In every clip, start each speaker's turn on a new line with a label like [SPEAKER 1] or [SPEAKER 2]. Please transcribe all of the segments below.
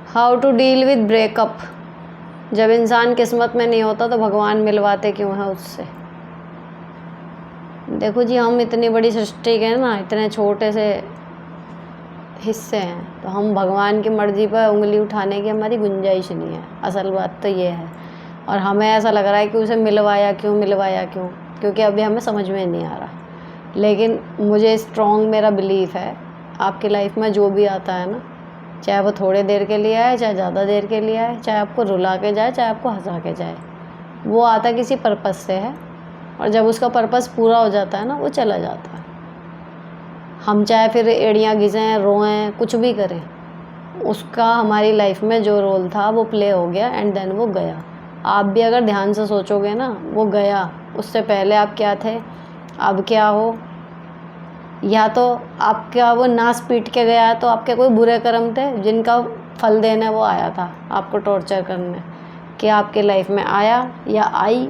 [SPEAKER 1] How to deal with breakup. जब इंसान किस्मत में नहीं होता तो भगवान मिलवाते क्यों हैं उससे। देखो जी, हम इतनी बड़ी सृष्टि के ना इतने छोटे से हिस्से हैं, तो हम भगवान की मर्ज़ी पर उंगली उठाने की हमारी गुंजाइश नहीं है। असल बात तो ये है, और हमें ऐसा लग रहा है कि उसे मिलवाया क्यों, क्योंकि अभी हमें समझ में नहीं आ रहा। लेकिन मुझे स्ट्रॉन्ग मेरा बिलीफ है, आपकी लाइफ में जो भी आता है ना, चाहे वो थोड़े देर के लिए आए, चाहे ज़्यादा देर के लिए आए, चाहे आपको रुला के जाए, चाहे आपको हंसा के जाए, वो आता किसी पर्पज़ से है। और जब उसका पर्पज़ पूरा हो जाता है ना, वो चला जाता है। हम चाहे फिर एड़ियाँ घिसें, रोएं, कुछ भी करें, उसका हमारी लाइफ में जो रोल था वो प्ले हो गया एंड देन वो गया। आप भी अगर ध्यान से सोचोगे ना, वो गया, उससे पहले आप क्या थे, अब क्या हो। या तो आपका वो नाश पीट के गया है, तो आपके कोई बुरे कर्म थे जिनका फल देने वो आया था आपको टॉर्चर करने, कि आपके लाइफ में आया या आई,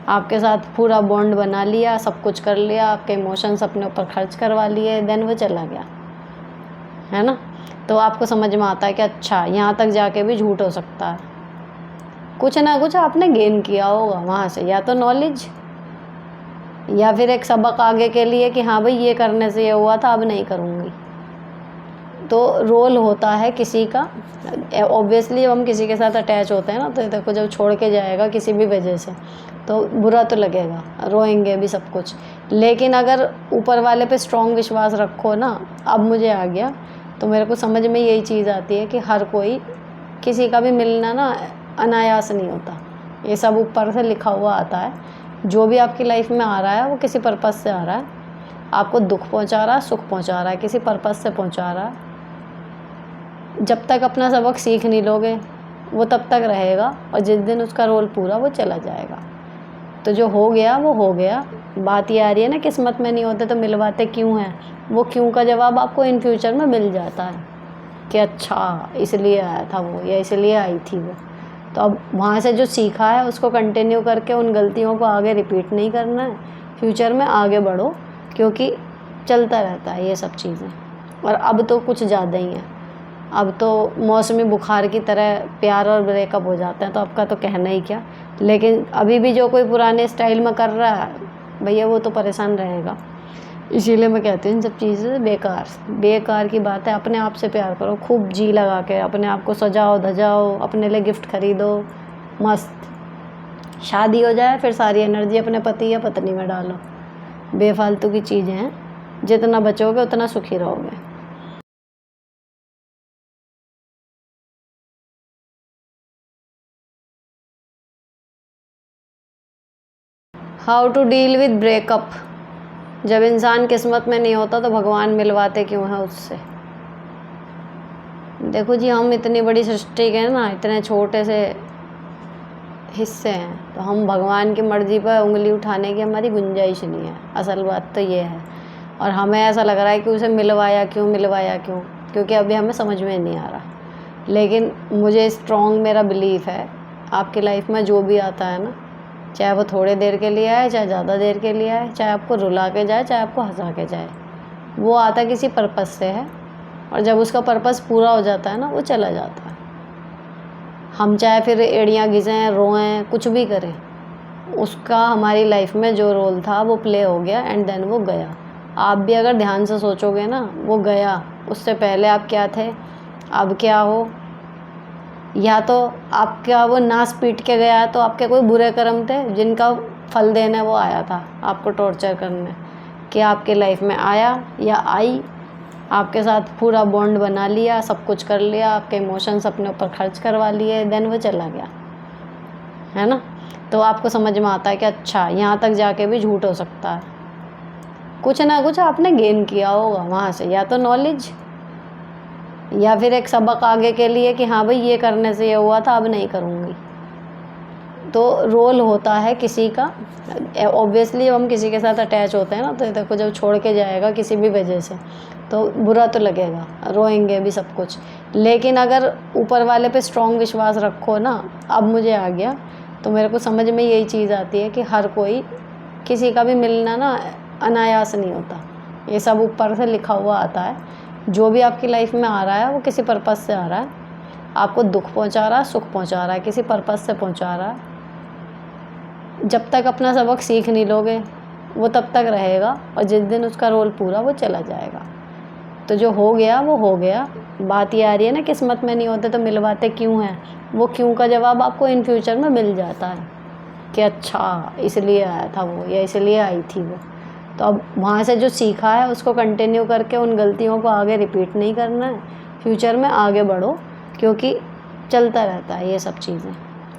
[SPEAKER 1] आपके साथ पूरा बॉन्ड बना लिया, सब कुछ कर लिया, आपके इमोशंस अपने ऊपर खर्च करवा लिए, देन वो चला गया, है ना। तो आपको समझ में आता है कि अच्छा, यहाँ तक जाके भी झूठ हो सकता है। कुछ ना कुछ आपने गेन किया होगा वहाँ से, या तो नॉलेज, या फिर एक सबक आगे के लिए कि हाँ भाई, ये करने से ये हुआ था, अब नहीं करूँगी। तो रोल होता है किसी का। ऑब्वियसली जब हम किसी के साथ अटैच होते हैं ना, तो देखो जब छोड़ के जाएगा किसी भी वजह से, तो बुरा तो लगेगा, रोएंगे भी, सब कुछ। लेकिन अगर ऊपर वाले पे स्ट्रॉन्ग विश्वास रखो ना, अब मुझे आ गया, तो मेरे को समझ में यही चीज़ आती है कि हर कोई, किसी का भी मिलना ना अनायास नहीं होता। ये सब ऊपर से लिखा हुआ आता है। जो भी आपकी लाइफ में आ रहा है वो किसी पर्पज़ से आ रहा है। आपको दुख पहुंचा रहा है, सुख पहुंचा रहा है, किसी पर्पज़ से पहुंचा रहा है। जब तक अपना सबक सीख नहीं लोगे, वो तब तक रहेगा, और जिस दिन उसका रोल पूरा, वो चला जाएगा। तो जो हो गया वो हो गया। बात ये आ रही है ना, किस्मत में नहीं होते तो मिलवाते क्यों हैं। वो क्यों का जवाब आपको इन फ्यूचर में मिल जाता है कि अच्छा, इसलिए आया था वो, या इसलिए आई थी वो। तो अब वहाँ से जो सीखा है उसको कंटिन्यू करके उन गलतियों को आगे रिपीट नहीं करना है। फ्यूचर में आगे बढ़ो, क्योंकि चलता रहता है ये सब चीज़ें। और अब तो कुछ ज़्यादा ही है। अब तो मौसमी बुखार की तरह प्यार और ब्रेकअप हो जाते हैं, तो आपका तो कहना ही क्या। लेकिन अभी भी जो कोई पुराने स्टाइल में कर रहा है भैया, वो तो परेशान रहेगा। इसीलिए मैं कहती हूँ इन सब चीज़ें बेकार की बात है। अपने आप से प्यार करो, खूब जी लगा के अपने आप को सजाओ धजाओ, अपने लिए गिफ्ट खरीदो, मस्त। शादी हो जाए फिर सारी एनर्जी अपने पति या पत्नी में डालो। बेफालतू की चीज़ें हैं, जितना बचोगे उतना सुखी रहोगे। How to deal with breakup. जब इंसान किस्मत में नहीं होता तो भगवान मिलवाते क्यों हैं उससे। देखो जी, हम इतनी बड़ी सृष्टि के ना इतने छोटे से हिस्से हैं, तो हम भगवान की मर्ज़ी पर उंगली उठाने की हमारी गुंजाइश नहीं है। असल बात तो ये है, और हमें ऐसा लग रहा है कि उसे मिलवाया क्यों, क्योंकि अभी हमें समझ में नहीं आ रहा। लेकिन मुझे स्ट्रॉन्ग मेरा बिलीफ है, आपकी लाइफ में जो भी आता है ना, चाहे वो थोड़े देर के लिए आए, चाहे ज़्यादा देर के लिए आए, चाहे आपको रुला के जाए, चाहे आपको हंसा के जाए, वो आता किसी पर्पज़ से है। और जब उसका पर्पज़ पूरा हो जाता है ना, वो चला जाता है। हम चाहे फिर एड़ियाँ घिसें, रोएं, कुछ भी करें, उसका हमारी लाइफ में जो रोल था वो प्ले हो गया एंड देन वो गया। आप भी अगर ध्यान से सोचोगे ना, वो गया, उससे पहले आप क्या थे, अब क्या हो। या तो आपका वो नाश पीट के गया है, तो आपके कोई बुरे कर्म थे जिनका फल देने वो आया था आपको टॉर्चर करने, कि आपके लाइफ में आया या आई, आपके साथ पूरा बॉन्ड बना लिया, सब कुछ कर लिया, आपके इमोशंस अपने ऊपर खर्च करवा लिए, देन वो चला गया, है ना। तो आपको समझ में आता है कि अच्छा, यहाँ तक जाके भी झूठ हो सकता है। कुछ ना कुछ आपने गेन किया होगा वहाँ से, या तो नॉलेज, या फिर एक सबक आगे के लिए कि हाँ भाई, ये करने से ये हुआ था, अब नहीं करूँगी। तो रोल होता है किसी का। ऑब्वियसली जब हम किसी के साथ अटैच होते हैं ना, तो देखो जब छोड़ के जाएगा किसी भी वजह से, तो बुरा तो लगेगा, रोएंगे भी, सब कुछ। लेकिन अगर ऊपर वाले पे स्ट्रॉन्ग विश्वास रखो ना, अब मुझे आ गया, तो मेरे को समझ में यही चीज़ आती है कि हर कोई, किसी का भी मिलना ना अनायास नहीं होता। ये सब ऊपर से लिखा हुआ आता है। जो भी आपकी लाइफ में आ रहा है वो किसी पर्पज़ से आ रहा है। आपको दुख पहुंचा रहा, सुख पहुंचा रहा है, किसी पर्पज़ से पहुंचा रहा है। जब तक अपना सबक सीख नहीं लोगे वो तब तक रहेगा, और जिस दिन उसका रोल पूरा वो चला जाएगा। तो जो हो गया वो हो गया। बात ये आ रही है ना, किस्मत में नहीं होते तो मिलवाते क्यों हैं? वो क्यों का जवाब आपको इन फ्यूचर में मिल जाता है कि अच्छा इसलिए आया था वो, या इसलिए आई थी वो। तो अब वहाँ से जो सीखा है उसको कंटिन्यू करके उन गलतियों को आगे रिपीट नहीं करना है। फ्यूचर में आगे बढ़ो, क्योंकि चलता रहता है ये सब चीज़ें।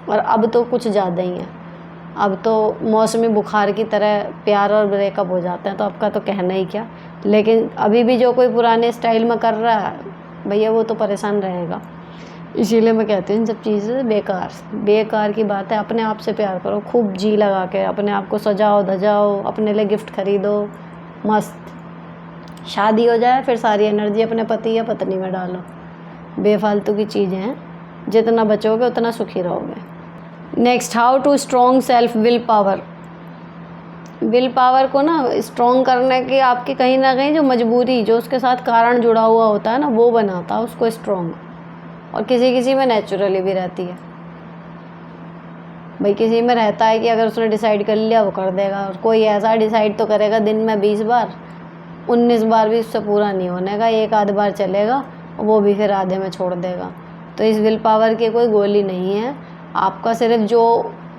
[SPEAKER 1] और अब तो कुछ ज़्यादा ही है, अब तो मौसमी बुखार की तरह प्यार और ब्रेकअप हो जाते हैं, तो आपका तो कहना ही क्या। लेकिन अभी भी जो कोई पुराने स्टाइल में कर रहा है भैया, वो तो परेशान रहेगा। इसीलिए मैं कहती हूँ इन सब चीज़ें बेकार की बात है। अपने आप से प्यार करो, खूब जी लगा के अपने आप को सजाओ धजाओ, अपने लिए गिफ्ट खरीदो, मस्त। शादी हो जाए फिर सारी एनर्जी अपने पति या पत्नी में डालो। बेफालतू की चीज़ें हैं, जितना बचोगे उतना सुखी रहोगे। Next, how to strong self will power. Will power को ना स्ट्रॉन्ग करने की आपकी कहीं ना कहीं जो मजबूरी, जो उसके साथ कारण जुड़ा हुआ होता है ना, वो बनाता है उसको स्ट्रॉन्ग। और किसी किसी में नेचुरली भी रहती है भाई, किसी में रहता है कि अगर उसने डिसाइड कर लिया वो कर देगा। और कोई ऐसा डिसाइड तो करेगा दिन में 20 बार, 19 बार भी उससे पूरा नहीं होने का, एक आध बार चलेगा वो भी फिर आधे में छोड़ देगा। तो इस विल पावर की कोई गोली नहीं है। आपका सिर्फ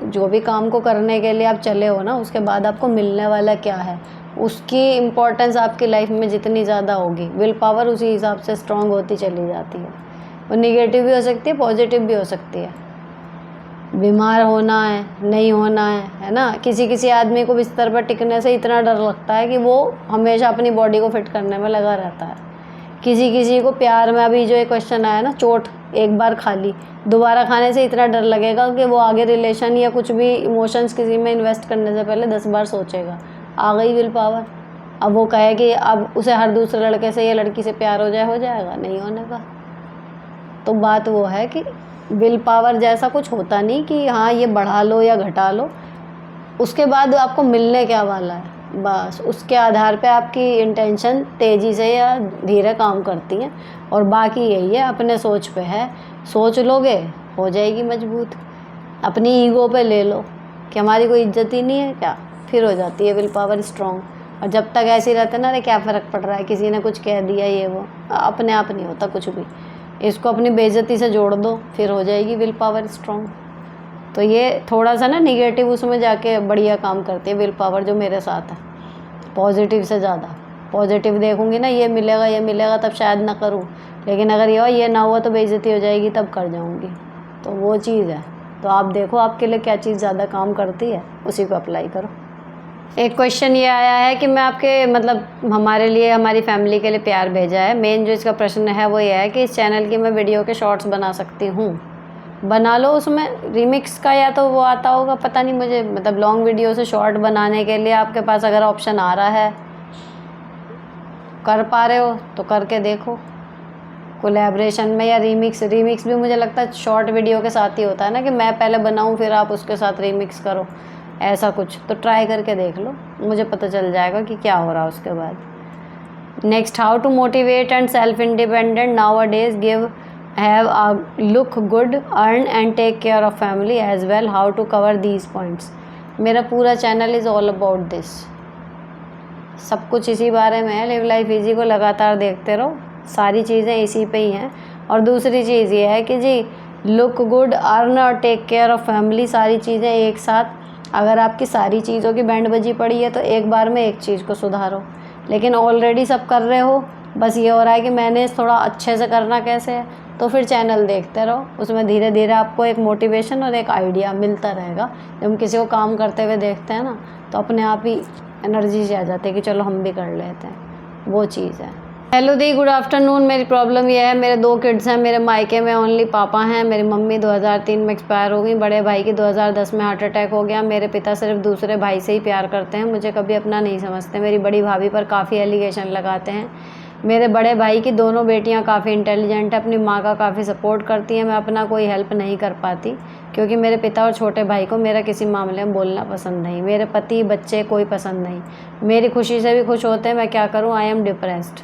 [SPEAKER 1] जो भी काम को करने के लिए आप चले हो ना, उसके बाद आपको मिलने वाला क्या है, उसकी इम्पोर्टेंस आपकी लाइफ में जितनी ज़्यादा होगी, विल पावर उसी हिसाब से स्ट्रॉन्ग होती चली जाती है। वो निगेटिव भी हो सकती है, पॉजिटिव भी हो सकती है। बीमार होना है, नहीं होना है ना। किसी आदमी को बिस्तर पर टिकने से इतना डर लगता है कि वो हमेशा अपनी बॉडी को फिट करने में लगा रहता है। किसी को प्यार में, अभी जो एक क्वेश्चन आया ना, चोट एक बार खा ली, दोबारा खाने से इतना डर लगेगा कि वो आगे रिलेशन या कुछ भी इमोशंस किसी में इन्वेस्ट करने से पहले 10 बार सोचेगा। आ गई विल पावर। अब वो कहे कि अब उसे हर दूसरे लड़के से या लड़की से प्यार हो जाएगा, नहीं होने का। तो बात वो है कि विल पावर जैसा कुछ होता नहीं कि हाँ ये बढ़ा लो या घटा लो, उसके बाद आपको मिलने क्या वाला है, बस उसके आधार पे आपकी इंटेंशन तेज़ी से या धीरे काम करती हैं। और बाकी यही है, अपने सोच पे है, सोच लोगे हो जाएगी मजबूत। अपनी ईगो पे ले लो कि हमारी कोई इज्जत ही नहीं है क्या, फिर हो जाती है विल पावर स्ट्रॉन्ग। और जब तक ऐसे ही रहते ना, अरे क्या फ़र्क पड़ रहा है, किसी ने कुछ कह दिया ये वो, अपने आप नहीं होता कुछ भी। इसको अपनी बेइज्जती से जोड़ दो, फिर हो जाएगी विल पावर स्ट्रॉन्ग। तो ये थोड़ा सा ना निगेटिव उसमें जाके बढ़िया काम करती है विल पावर, जो मेरे साथ है। पॉजिटिव से ज़्यादा पॉजिटिव देखूंगी ना, ये मिलेगा तब शायद ना करूं, लेकिन अगर ये ना हुआ तो बेइज्जती हो जाएगी तब कर जाऊंगी। तो वो चीज़ है। तो आप देखो आपके लिए क्या चीज़ ज़्यादा काम करती है, उसी को अप्लाई करो। एक क्वेश्चन ये आया है कि मैं आपके मतलब हमारे लिए, हमारी फैमिली के लिए प्यार भेजा है। मेन जो इसका प्रश्न है वो ये है कि इस चैनल की मैं वीडियो के शॉर्ट्स बना सकती हूँ। बना लो, उसमें रिमिक्स का या तो वो आता होगा, पता नहीं मुझे, मतलब लॉन्ग वीडियो से शॉर्ट बनाने के लिए आपके पास अगर ऑप्शन आ रहा है, कर पा रहे हो तो करके देखो कोलैबोरेशन में। या रिमिक्स भी मुझे लगता है शॉर्ट वीडियो के साथ ही होता है ना, कि मैं पहले बनाऊँ फिर आप उसके साथ रिमिक्स करो, ऐसा कुछ। तो ट्राई करके देख लो, मुझे पता चल जाएगा कि क्या हो रहा है उसके बाद। Next, how to motivate and self independent now a days, give have a look good, earn and take care of family as well, how to cover these points। मेरा पूरा channel is all about this, सब कुछ इसी बारे में है। Live life easy को लगातार देखते रहो, सारी चीज़ें इसी पे ही हैं। और दूसरी चीज़ ये है कि जी लुक गुड, अर्न और टेक केयर ऑफ फैमिली, सारी चीज़ें एक साथ। अगर आपकी सारी चीज़ों की बैंड बजी पड़ी है तो एक बार में एक चीज़ को सुधारो। लेकिन ऑलरेडी सब कर रहे हो, बस ये हो रहा है कि मैंने थोड़ा अच्छे से करना कैसे है, तो फिर चैनल देखते रहो, उसमें धीरे धीरे आपको एक मोटिवेशन और एक आइडिया मिलता रहेगा। जब हम किसी को काम करते हुए देखते हैं ना, तो अपने आप ही एनर्जी से आ जाते हैं कि चलो हम भी कर लेते हैं, वो चीज़ है। हेलो दी, गुड आफ्टरनून। मेरी प्रॉब्लम ये है, मेरे 2 किड्स हैं, मेरे मायके में ओनली पापा हैं। मेरी मम्मी 2003 में एक्सपायर हो गई, बड़े भाई की 2010 में हार्ट अटैक हो गया। मेरे पिता सिर्फ दूसरे भाई से ही प्यार करते हैं, मुझे कभी अपना नहीं समझते। मेरी बड़ी भाभी पर काफ़ी एलिगेशन लगाते हैं। मेरे बड़े भाई की दोनों बेटियां काफ़ी इंटेलिजेंट है, अपनी माँ का काफ़ी सपोर्ट करती हैं। मैं अपना कोई हेल्प नहीं कर पाती क्योंकि मेरे पिता और छोटे भाई को मेरा किसी मामले में बोलना पसंद नहीं। मेरे पति बच्चे कोई पसंद नहीं, मेरी खुशी से भी खुश होते हैं, मैं क्या करूँ, आई एम डिप्रेस्ड।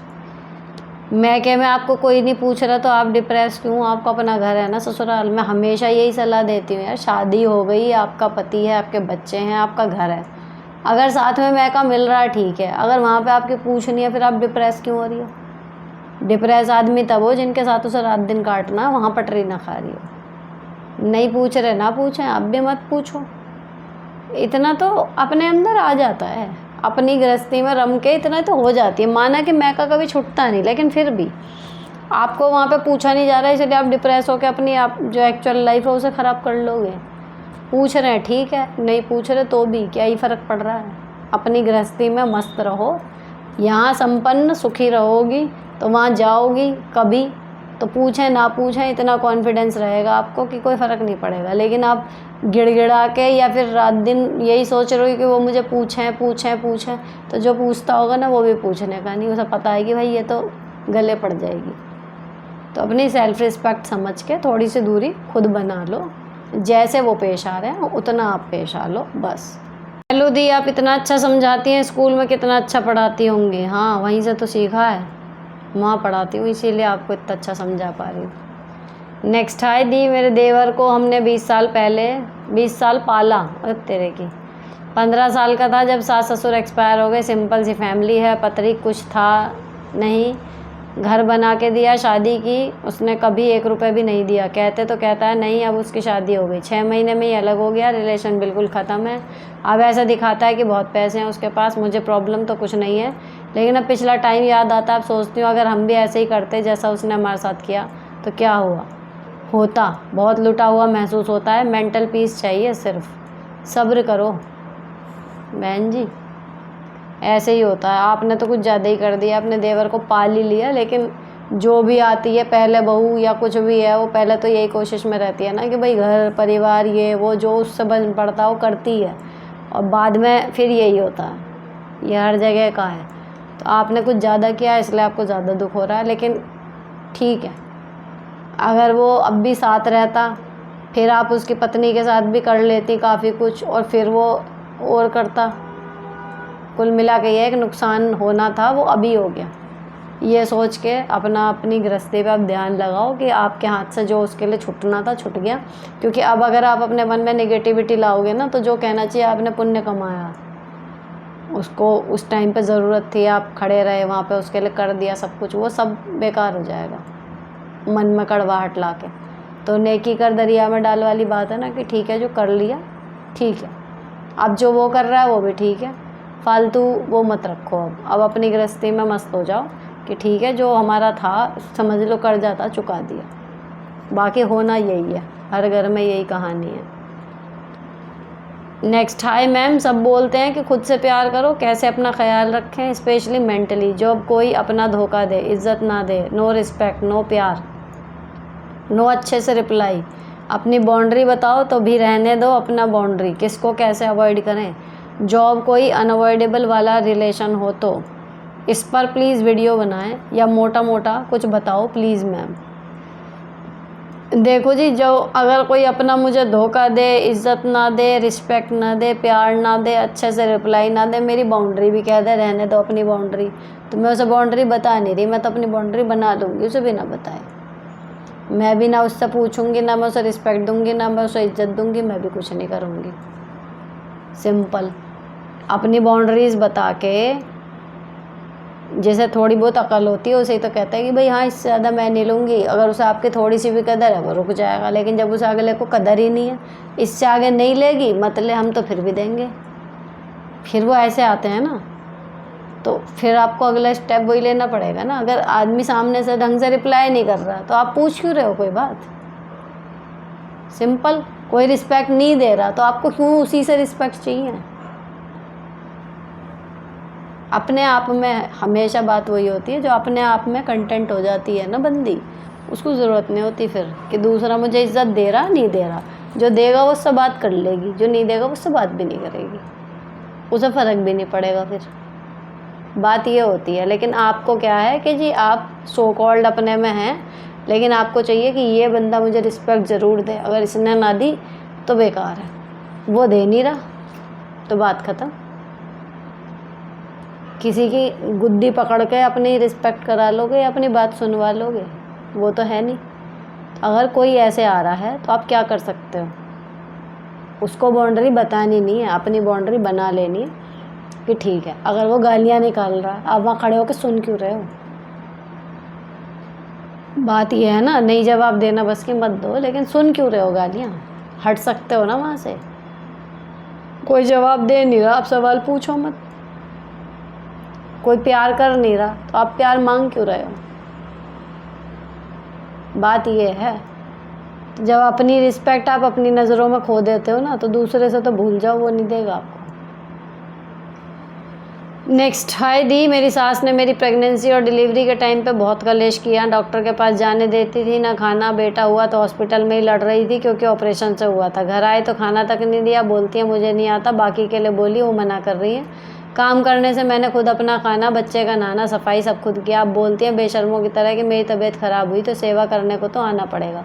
[SPEAKER 1] मैके में आपको कोई नहीं पूछ रहा तो आप डिप्रेस क्यों? आपको अपना घर है ना ससुराल। मैं हमेशा यही सलाह देती हूँ यार, शादी हो गई, आपका पति है, आपके बच्चे हैं, आपका घर है, अगर साथ में मैका मिल रहा है ठीक है, अगर वहाँ पे आपकी पूछनी है फिर आप डिप्रेस क्यों हो रही हो? डिप्रेस आदमी तब हो जिनके साथ उसे रात दिन काटना, वहाँ पटरी ना खा रही हो। नहीं पूछ रहे ना पूछें, अब भी मत पूछो। इतना तो अपने अंदर आ जाता है, अपनी गृहस्थी में रम के इतना तो हो जाती है। माना कि मैका कभी छुटता नहीं, लेकिन फिर भी आपको वहाँ पे पूछा नहीं जा रहा है, इसलिए आप डिप्रेस होकर अपनी आप जो एक्चुअल लाइफ है उसे ख़राब कर लोगे। पूछ रहे हैं ठीक है, नहीं पूछ रहे तो भी क्या ही फ़र्क पड़ रहा है। अपनी गृहस्थी में मस्त रहो, यहाँ संपन्न सुखी रहोगी तो वहाँ जाओगी कभी, तो पूछें ना पूछें इतना कॉन्फिडेंस रहेगा आपको कि कोई फ़र्क नहीं पड़ेगा। लेकिन आप गिड़गिड़ा के या फिर रात दिन यही सोच रहे हो कि वो मुझे पूछें पूछें पूछें, तो जो पूछता होगा ना वो भी पूछने का नहीं, उसे पता है कि भाई ये तो गले पड़ जाएगी। तो अपनी सेल्फ रिस्पेक्ट समझ के थोड़ी सी दूरी खुद बना लो, जैसे वो पेश आ रहे हैं उतना आप पेश आ लो बस। हेलो दी, आप इतना अच्छा समझाती हैं, स्कूल में कितना अच्छा पढ़ाती होंगी। हाँ वहीं से तो सीखा है, वहाँ पढ़ाती हूँ इसीलिए आपको इतना अच्छा समझा पा रही हूँ। नेक्स्ट, हाय दी, मेरे देवर को हमने 20 साल पाला, अरे तेरे की 15 साल का था जब सास ससुर एक्सपायर हो गए। सिंपल सी फैमिली है, पतरी कुछ था नहीं, घर बना के दिया, शादी की, उसने कभी 1 रुपये भी नहीं दिया। कहते तो कहता है नहीं, अब उसकी शादी हो गई, 6 महीने में ही अलग हो गया, रिलेशन बिल्कुल ख़त्म है। अब ऐसा दिखाता है कि बहुत पैसे हैं उसके पास, मुझे प्रॉब्लम तो कुछ नहीं है, लेकिन अब पिछला टाइम याद आता है। अब सोचती हूँ अगर हम भी ऐसे ही करते जैसा उसने हमारे साथ किया तो क्या होता। बहुत लुटा हुआ महसूस होता है, मेंटल पीस चाहिए सिर्फ, सब्र करो बहन जी। ऐसे ही होता है, आपने तो कुछ ज़्यादा ही कर दिया, अपने देवर को पाल ही लिया, लेकिन जो भी आती है पहले बहू या कुछ भी है, वो पहले तो यही कोशिश में रहती है ना कि भाई घर परिवार ये वो जो उससे बन पड़ता है वो करती है, और बाद में फिर यही होता है। ये हर जगह का है। तो आपने कुछ ज़्यादा किया इसलिए आपको ज़्यादा दुख हो रहा है, लेकिन ठीक है, अगर वो अब भी साथ रहता फिर आप उसकी पत्नी के साथ भी कर लेती काफ़ी कुछ, और फिर वो और करता। कुल मिला के ये एक नुकसान होना था वो अभी हो गया। ये सोच के अपनी गृहस्थी पे आप ध्यान लगाओ कि आपके हाथ से जो उसके लिए छूटना था छूट गया। क्योंकि अब अगर आप अपने मन में नेगेटिविटी लाओगे ना, तो जो कहना चाहिए आपने पुण्य कमाया, उसको उस टाइम पे ज़रूरत थी, आप खड़े रहे वहाँ पे उसके लिए कर दिया सब कुछ, वो सब बेकार हो जाएगा मन में कड़वाहट ला के। तो नेकी कर दरिया में डाल वाली बात है ना, कि ठीक है जो कर लिया ठीक है, अब जो वो कर रहा है वो भी ठीक है, फालतू वो मत रखो। अब अपनी गृहस्थी में मस्त हो जाओ कि ठीक है जो हमारा था समझ लो कर्जा था चुका दिया, बाकी होना यही है, हर घर में यही कहानी है। नेक्स्ट, हाय मैम, सब बोलते हैं कि खुद से प्यार करो, कैसे अपना ख्याल रखें स्पेशली मेंटली। जब कोई अपना धोखा दे, इज्जत ना दे, नो रिस्पेक्ट, नो प्यार, नो अच्छे से रिप्लाई, अपनी बाउंड्री बताओ तो भी रहने दो अपना बाउंड्री, किसको कैसे अवॉइड करें। जॉब कोई अनअवॉइडेबल वाला रिलेशन हो तो इस पर प्लीज़ वीडियो बनाएं या मोटा मोटा कुछ बताओ प्लीज़ मैम। देखो जी, जो अगर कोई अपना मुझे धोखा दे, इज़्ज़त ना दे, रिस्पेक्ट ना दे, प्यार ना दे, अच्छे से रिप्लाई ना दे, मेरी बाउंड्री भी कह दे रहने दो अपनी बाउंड्री, तो मैं उसे बाउंड्री बता नहीं रही, मैं तो अपनी बाउंड्री बना लूँगी उसे बिना बताए। मैं भी ना उससे पूछूंगी, ना मैं उसे रिस्पेक्ट दूंगी, ना मैं उसे इज्जत दूंगी, मैं भी कुछ नहीं करूँगी। सिंपल, अपनी बाउंड्रीज़ बता के, जैसे थोड़ी बहुत अकल होती है उसे ही तो कहता है कि भाई हाँ इससे ज़्यादा मैं नहीं लूँगी। अगर उसे आपकी थोड़ी सी भी कदर है वो रुक जाएगा, लेकिन जब उसे अगले को कदर ही नहीं है, इससे आगे नहीं लेगी मतलब हम तो फिर भी देंगे, फिर वो ऐसे आते हैं ना। तो फिर आपको अगला स्टेप वही लेना पड़ेगा ना। अगर आदमी सामने से ढंग से रिप्लाई नहीं कर रहा तो आप पूछ क्यों रहे हो कोई बात। सिंपल, कोई रिस्पेक्ट नहीं दे रहा तो आपको क्यों उसी से रिस्पेक्ट चाहिए। अपने आप में हमेशा बात वही होती है, जो अपने आप में कंटेंट हो जाती है ना बंदी, उसको ज़रूरत नहीं होती फिर कि दूसरा मुझे इज़्ज़त दे रहा नहीं दे रहा। जो देगा वो उससे बात कर लेगी, जो नहीं देगा उससे बात भी नहीं करेगी, उसे फ़र्क भी नहीं पड़ेगा। फिर बात ये होती है। लेकिन आपको क्या है कि जी आप सो कॉल्ड अपने में हैं, लेकिन आपको चाहिए कि ये बंदा मुझे रिस्पेक्ट ज़रूर दे, अगर इसने ना दी तो बेकार है, वो दे नहीं रहा तो बात ख़त्म। किसी की गुद्दी पकड़ के अपनी रिस्पेक्ट करा लोगे या अपनी बात सुनवा लोगे? वो तो है नहीं। अगर कोई ऐसे आ रहा है तो आप क्या कर सकते हो? उसको बाउंड्री बतानी नहीं है, अपनी बाउंड्री बना लेनी है कि ठीक है। अगर वो गालियाँ निकाल रहा है, आप वहाँ खड़े होकर सुन क्यों रहे हो? बात ये है ना, नहीं जवाब देना बस की मत दो, लेकिन सुन क्यों रहे हो गालियाँ? हट सकते हो ना वहाँ से। कोई जवाब दे नहीं रहा, आप सवाल पूछो मत। कोई प्यार कर नहीं रहा तो आप प्यार मांग क्यों रहे हो? बात ये है। जब अपनी रिस्पेक्ट आप अपनी नज़रों में खो देते हो ना, तो दूसरे से तो भूल जाओ, वो नहीं देगा आपको। नेक्स्ट, हाय दी, मेरी सास ने मेरी प्रेगनेंसी और डिलीवरी के टाइम पे बहुत कलेश किया। डॉक्टर के पास जाने देती थी ना, खाना। बेटा हुआ तो हॉस्पिटल में ही लड़ रही थी क्योंकि ऑपरेशन से हुआ था। घर आए तो खाना तक नहीं दिया। बोलती है मुझे नहीं आता, बाकी के लिए बोली, वो मना कर रही है। काम करने से मैंने खुद अपना खाना, बच्चे का नहाना, सफाई सब खुद किया। आप बोलती हैं बेशर्मों की तरह कि मेरी तबीयत ख़राब हुई तो सेवा करने को तो आना पड़ेगा।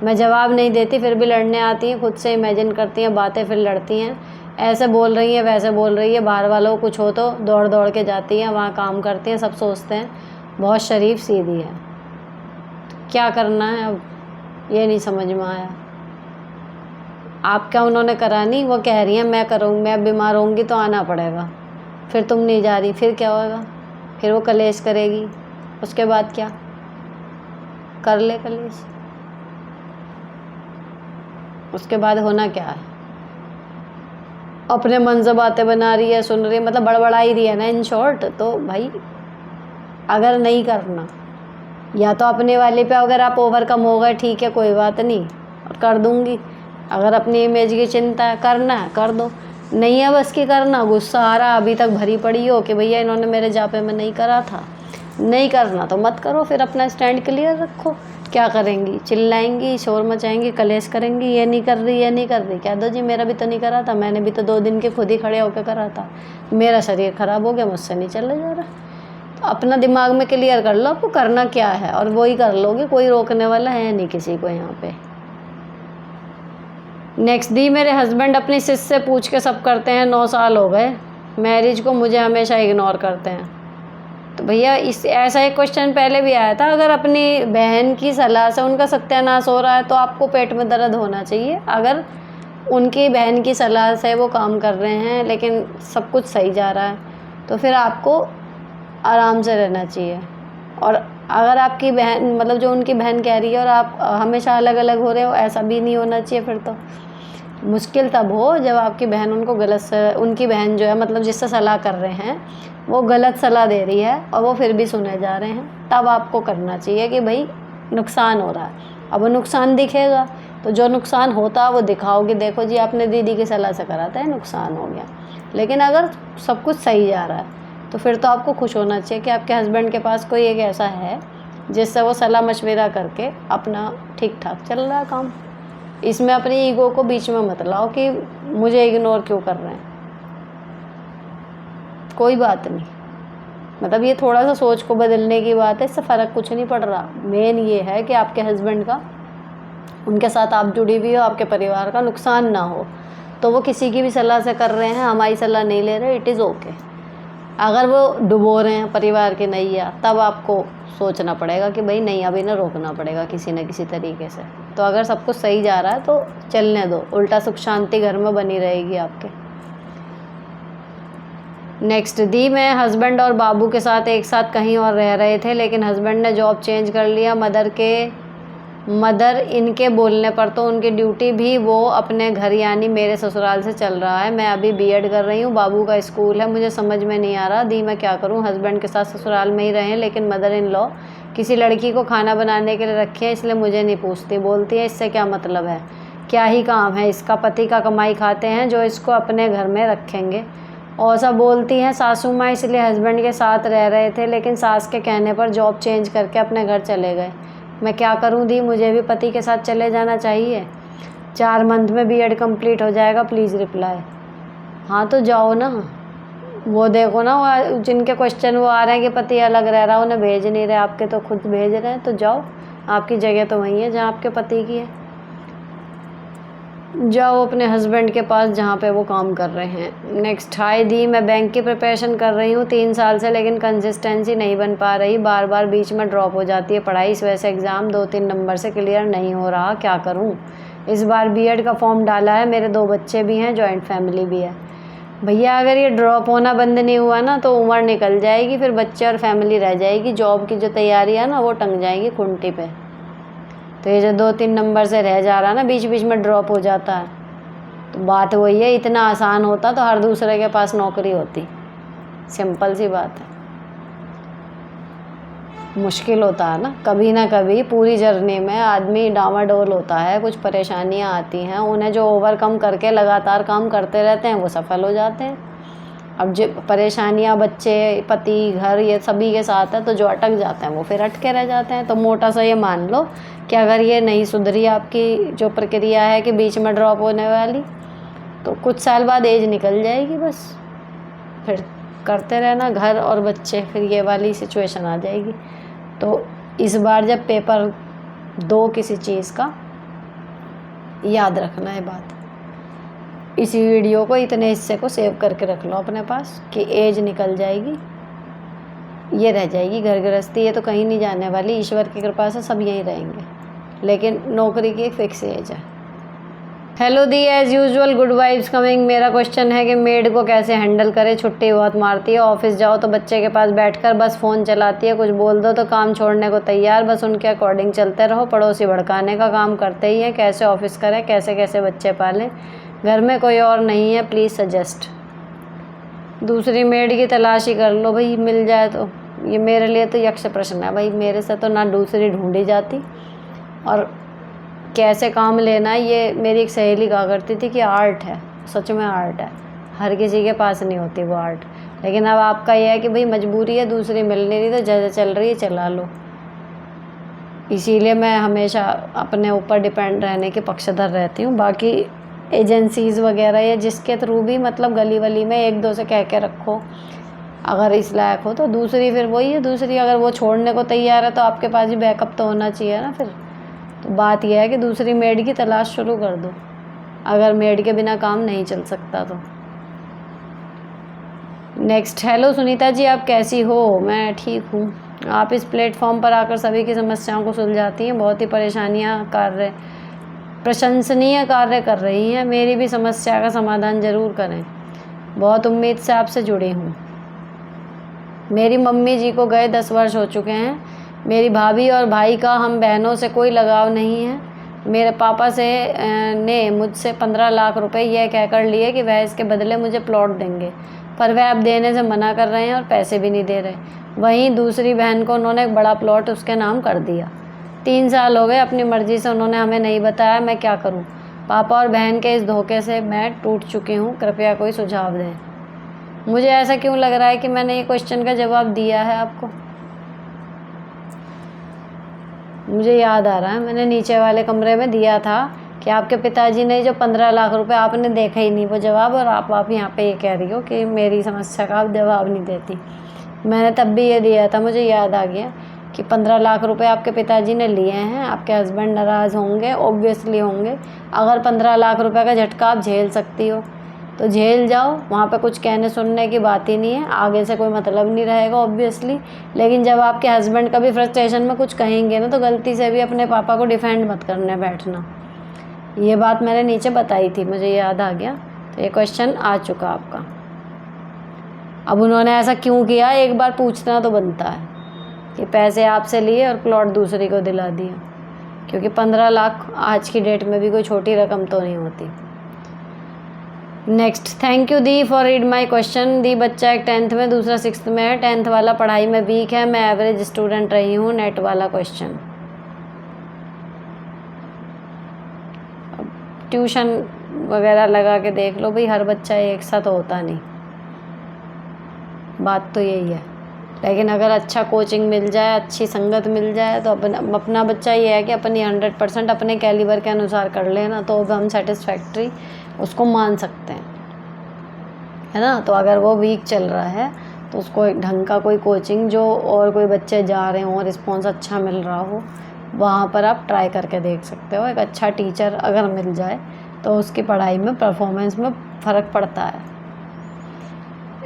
[SPEAKER 1] मैं जवाब नहीं देती, फिर भी लड़ने आती हैं। खुद से इमेजिन करती हैं बातें, फिर लड़ती हैं। ऐसे बोल रही हैं, वैसे बोल रही है। बाहर वालों को कुछ हो तो दौड़ दौड़ के जाती हैं, वहाँ काम करती हैं। सब सोचते हैं बहुत शरीफ सीधी है। क्या करना है अब, ये नहीं समझ में आया। आप क्या उन्होंने करा नहीं? वो कह रही हैं मैं करूँगी, मैं बीमार होंगी तो आना पड़ेगा। फिर तुम नहीं जा रही, फिर क्या होगा? फिर वो कलेश करेगी। उसके बाद क्या कर ले कलेश? उसके बाद होना क्या है? अपने मन से बातें बना रही है, सुन रही है, मतलब बड़बड़ा ही रही है ना, इन शॉर्ट। तो भाई अगर नहीं करना, या तो अपने वाले पे अगर आप ओवरकम हो गए, ठीक है, कोई बात नहीं, और कर दूंगी। अगर अपनी इमेज की चिंता है, करना है कर दो। नहीं है बस की करना, गुस्सा आ रहा, अभी तक भरी पड़ी हो कि भैया इन्होंने मेरे जापे में नहीं करा था, नहीं करना तो मत करो। फिर अपना स्टैंड क्लियर रखो। क्या करेंगी? चिल्लाएंगी, शोर मचाएंगी, कलेश करेंगी, ये नहीं कर रही, ये नहीं कर रही। कह दो जी मेरा भी तो नहीं करा था, मैंने भी तो 2 दिन के खुद ही खड़े होकर करा था, मेरा शरीर ख़राब हो गया, मुझसे नहीं चला जा रहा। तो अपना दिमाग में क्लियर कर लो आपको करना क्या है, और वही कर लोगे। कोई रोकने वाला है नहीं किसी को यहाँ पे। नेक्स्ट दी, मेरे हस्बैंड अपनी सिस से पूछ के सब करते हैं। 9 साल हो गए मैरिज को, मुझे हमेशा इग्नोर करते हैं। तो भैया इस ऐसा एक क्वेश्चन पहले भी आया था। अगर अपनी बहन की सलाह से उनका सत्यानाश हो रहा है तो आपको पेट में दर्द होना चाहिए। अगर उनकी बहन की सलाह से वो काम कर रहे हैं लेकिन सब कुछ सही जा रहा है, तो फिर आपको आराम से रहना चाहिए। और अगर आपकी बहन, मतलब जो उनकी बहन कह रही है और आप हमेशा अलग अलग हो रहे हो, ऐसा भी नहीं होना चाहिए। फिर तो मुश्किल तब हो जब आपकी बहन उनको उनकी बहन जो है, मतलब जिससे सलाह कर रहे हैं, वो गलत सलाह दे रही है और वो फिर भी सुने जा रहे हैं। तब आपको करना चाहिए कि भाई नुकसान हो रहा है। अब वो नुकसान दिखेगा तो जो नुकसान होता है वो दिखाओगे, देखो जी आपने दीदी की सलाह से करा था, नुकसान हो गया। लेकिन अगर सब कुछ सही जा रहा है तो फिर तो आपको खुश होना चाहिए कि आपके हस्बैंड के पास कोई एक ऐसा है जिससे वो सलाह मशवरा करके अपना ठीक ठाक चल रहा है काम। इसमें अपनी ईगो को बीच में मत लाओ कि मुझे इग्नोर क्यों कर रहे हैं। कोई बात नहीं, मतलब ये थोड़ा सा सोच को बदलने की बात है, इससे फ़र्क कुछ नहीं पड़ रहा। मेन ये है कि आपके हस्बैंड का, उनके साथ आप जुड़ी हुई हो, आपके परिवार का नुकसान ना हो। तो वो किसी की भी सलाह से कर रहे हैं, हमारी सलाह नहीं ले रहे, इट इज़ ओके। अगर वो डुबो रहे हैं परिवार की नैया, तब आपको सोचना पड़ेगा कि भाई नहीं, अभी ना रोकना पड़ेगा किसी न किसी तरीके से। तो अगर सब कुछ सही जा रहा है तो चलने दो, उल्टा सुख शांति घर में बनी रहेगी आपके। नेक्स्ट दी, मैं हस्बैंड और बाबू के साथ एक साथ कहीं और रह रहे थे, लेकिन हस्बैंड ने जॉब चेंज कर लिया। मदर इनके बोलने पर तो उनकी ड्यूटी भी वो अपने घर यानी मेरे ससुराल से चल रहा है। मैं अभी बीएड कर रही हूँ, बाबू का स्कूल है, मुझे समझ में नहीं आ रहा दी मैं क्या करूँ। हस्बैंड के साथ ससुराल में ही रहें, लेकिन मदर इन लॉ किसी लड़की को खाना बनाने के लिए रखी है, इसलिए मुझे नहीं पूछती। बोलती है इससे क्या मतलब है, क्या ही काम है इसका, पति का कमाई खाते हैं जो इसको अपने घर में रखेंगे। और सब बोलती हैं सासू माँ इसलिए हस्बैंड के साथ रह रहे थे, लेकिन सास के कहने पर जॉब चेंज करके अपने घर चले गए। मैं क्या करूं दी, मुझे भी पति के साथ चले जाना चाहिए। 4 मंथ में बीएड कंप्लीट हो जाएगा, प्लीज़ रिप्लाई। हाँ तो जाओ ना, वो देखो ना, वो जिनके क्वेश्चन वो आ रहे हैं कि पति अलग रह रहा है, उन्हें भेज नहीं रहे, आपके तो खुद भेज रहे हैं। तो जाओ, आपकी जगह तो वहीं है जहाँ आपके पति की है। जाओ अपने हस्बैंड के पास जहाँ पे वो काम कर रहे हैं। नेक्स्ट, हाय दी, मैं बैंक की प्रिपरेशन कर रही हूँ 3 साल से, लेकिन कंसिस्टेंसी नहीं बन पा रही, बार बार बीच में ड्रॉप हो जाती है पढ़ाई, इस वजह से एग्ज़ाम 2-3 नंबर से क्लियर नहीं हो रहा, क्या करूँ? इस बार बीएड का फॉर्म डाला है, मेरे 2 बच्चे भी हैं, जॉइंट फैमिली भी है। भैया अगर ये ड्रॉप होना बंद नहीं हुआ ना तो उम्र निकल जाएगी, फिर बच्चे और फैमिली रह जाएगी, जॉब की जो तैयारी है ना वो टंग जाएगी खूंटी पे। तो ये जो 2-3 नंबर से रह जा रहा है ना, बीच बीच में ड्रॉप हो जाता है, तो बात वही है, इतना आसान होता तो हर दूसरे के पास नौकरी होती। सिंपल सी बात है। मुश्किल होता है ना, कभी ना कभी पूरी जर्नी में आदमी डामाडोल होता है, कुछ परेशानियां आती हैं, उन्हें जो ओवरकम करके लगातार काम करते रहते हैं वो सफल हो जाते हैं। अब जो परेशानियां बच्चे, पति, घर, ये सभी के साथ है, तो जो अटक जाते हैं वो फिर अटके रह जाते हैं। तो मोटा सा ये मान लो कि अगर ये नहीं सुधरी आपकी जो प्रक्रिया है कि बीच में ड्रॉप होने वाली, तो कुछ साल बाद एज निकल जाएगी, बस फिर करते रहना घर और बच्चे, फिर ये वाली सिचुएशन आ जाएगी। तो इस बार जब पेपर दो किसी चीज़ का, याद रखना है बात। इसी वीडियो को, इतने हिस्से को सेव करके रख लो अपने पास कि एज निकल जाएगी, ये रह जाएगी घर गृहस्थी, ये तो कहीं नहीं जाने वाली, ईश्वर की कृपा से सब यहीं रहेंगे, लेकिन नौकरी की एक फिक्स एज है। हेलो दी, as usual good vibes coming. मेरा क्वेश्चन है कि मेड को कैसे हैंडल करें, छुट्टी बहुत मारती है, ऑफिस जाओ तो बच्चे के पास बैठकर बस फ़ोन चलाती है, कुछ बोल दो तो काम छोड़ने को तैयार, बस उनके अकॉर्डिंग चलते रहो, पड़ोसी भड़काने का काम करते ही हैं, कैसे ऑफिस करें, कैसे कैसे बच्चे पालें, घर में कोई और नहीं है, प्लीज़ सजेस्ट। दूसरी मेड की तलाश ही कर लो भाई, मिल जाए तो। ये मेरे लिए तो यक्ष प्रश्न है भाई, मेरे से तो ना दूसरी ढूंढी जाती, और कैसे काम लेना है ये मेरी एक सहेली कहा करती थी कि आर्ट है, सच में आर्ट है, हर किसी के पास नहीं होती वो आर्ट। लेकिन अब आपका ये है कि भाई मजबूरी है, दूसरी मिल नहीं रही तो जैसे चल रही है चला लो। इसीलिए मैं हमेशा अपने ऊपर डिपेंड रहने के पक्षधर रहती हूँ। बाकी एजेंसीज़ वगैरह या जिसके थ्रू भी, मतलब गली वली में 1-2 से कह के रखो, अगर इस लायक हो तो। दूसरी फिर वही है, दूसरी अगर वो छोड़ने को तैयार है तो आपके पास भी बैकअप तो होना चाहिए ना फिर। तो बात यह है कि दूसरी मेड की तलाश शुरू कर दो, अगर मेड के बिना काम नहीं चल सकता तो। नेक्स्ट, हेलो सुनीता जी, आप कैसी हो? मैं ठीक हूँ। आप इस प्लेटफॉर्म पर आकर सभी की समस्याओं को सुलझाती हैं, बहुत ही प्रशंसनीय कार्य कर रही हैं, मेरी भी समस्या का समाधान ज़रूर करें, बहुत उम्मीद से आपसे जुड़ी हूँ। मेरी मम्मी जी को गए 10 वर्ष हो चुके हैं, मेरी भाभी और भाई का हम बहनों से कोई लगाव नहीं है। मेरे पापा ने मुझसे 15 लाख रुपए यह कहकर लिए कि वह इसके बदले मुझे प्लॉट देंगे, पर वह अब देने से मना कर रहे हैं और पैसे भी नहीं दे रहे। वहीं दूसरी बहन को उन्होंने एक बड़ा प्लॉट उसके नाम कर दिया। 3 साल हो गए, अपनी मर्जी से उन्होंने हमें नहीं बताया, मैं क्या करूं? पापा और बहन के इस धोखे से मैं टूट चुकी हूं, कृपया कोई सुझाव दें। मुझे ऐसा क्यों लग रहा है कि मैंने ये क्वेश्चन का जवाब दिया है आपको? मुझे याद आ रहा है, मैंने नीचे वाले कमरे में दिया था कि आपके पिताजी ने जो 15 लाख रुपए, आपने देखा ही नहीं वो जवाब, और आप यहाँ पे ये कह रही हो कि मेरी समस्या का आप जवाब नहीं देती। मैंने तब भी ये दिया था, मुझे याद आ गया कि 15 लाख रुपए आपके पिताजी ने लिए हैं। आपके हस्बैंड नाराज़ होंगे, ऑब्वियसली होंगे। अगर 15 लाख रुपए का झटका आप झेल सकती हो तो झेल जाओ, वहाँ पे कुछ कहने सुनने की बात ही नहीं है, आगे से कोई मतलब नहीं रहेगा ऑब्वियसली। लेकिन जब आपके हस्बैंड कभी फ्रस्ट्रेशन में कुछ कहेंगे ना, तो गलती से भी अपने पापा को डिफेंड मत करने बैठना। ये बात मैंने नीचे बताई थी, मुझे याद आ गया। तो ये क्वेश्चन आ चुका आपका। अब उन्होंने ऐसा क्यों किया, एक बार पूछना तो बनता है कि पैसे आपसे लिए और प्लॉट दूसरी को दिला दिया, क्योंकि 15 लाख आज की डेट में भी कोई छोटी रकम तो नहीं होती। नेक्स्ट, थैंक यू दी फॉर रीड माई क्वेश्चन। दी, बच्चा एक 10th में, दूसरा 6th में है। 10th वाला पढ़ाई में वीक है, मैं एवरेज स्टूडेंट रही हूँ। नेट वाला क्वेश्चन, ट्यूशन वगैरह लगा के देख लो भाई, हर बच्चा एक साथ होता नहीं, बात तो यही है। लेकिन अगर अच्छा कोचिंग मिल जाए, अच्छी संगत मिल जाए, तो अपना बच्चा ये है कि अपनी 100% अपने कैलिबर के अनुसार कर लेना, तो हम सेटिस्फैक्ट्री उसको मान सकते हैं, है ना। तो अगर वो वीक चल रहा है तो उसको एक ढंग का कोई कोचिंग, जो और कोई बच्चे जा रहे हों, रिस्पॉन्स अच्छा मिल रहा हो, वहाँ पर आप ट्राई करके देख सकते हो। एक अच्छा टीचर अगर मिल जाए तो उसकी पढ़ाई में, परफॉर्मेंस में फ़र्क पड़ता है।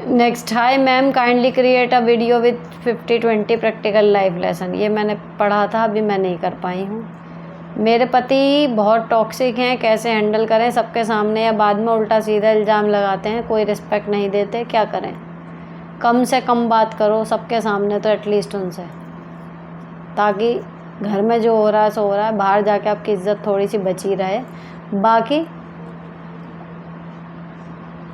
[SPEAKER 1] Next, hi ma'am, kindly create a video with 50-20 practical life lesson. ये मैंने पढ़ा था, अभी मैं नहीं कर पाई हूँ। मेरे पति बहुत टॉक्सिक हैं, कैसे हैंडल करें? सबके सामने या बाद में उल्टा सीधा इल्ज़ाम लगाते हैं, कोई रिस्पेक्ट नहीं देते, क्या करें? कम से कम बात करो सबके सामने तो एटलीस्ट उनसे, ताकि घर में जो हो रहा है सो हो रहा है, बाहर जाके आपकी इज़्ज़त थोड़ी सी बची रहे। बाकी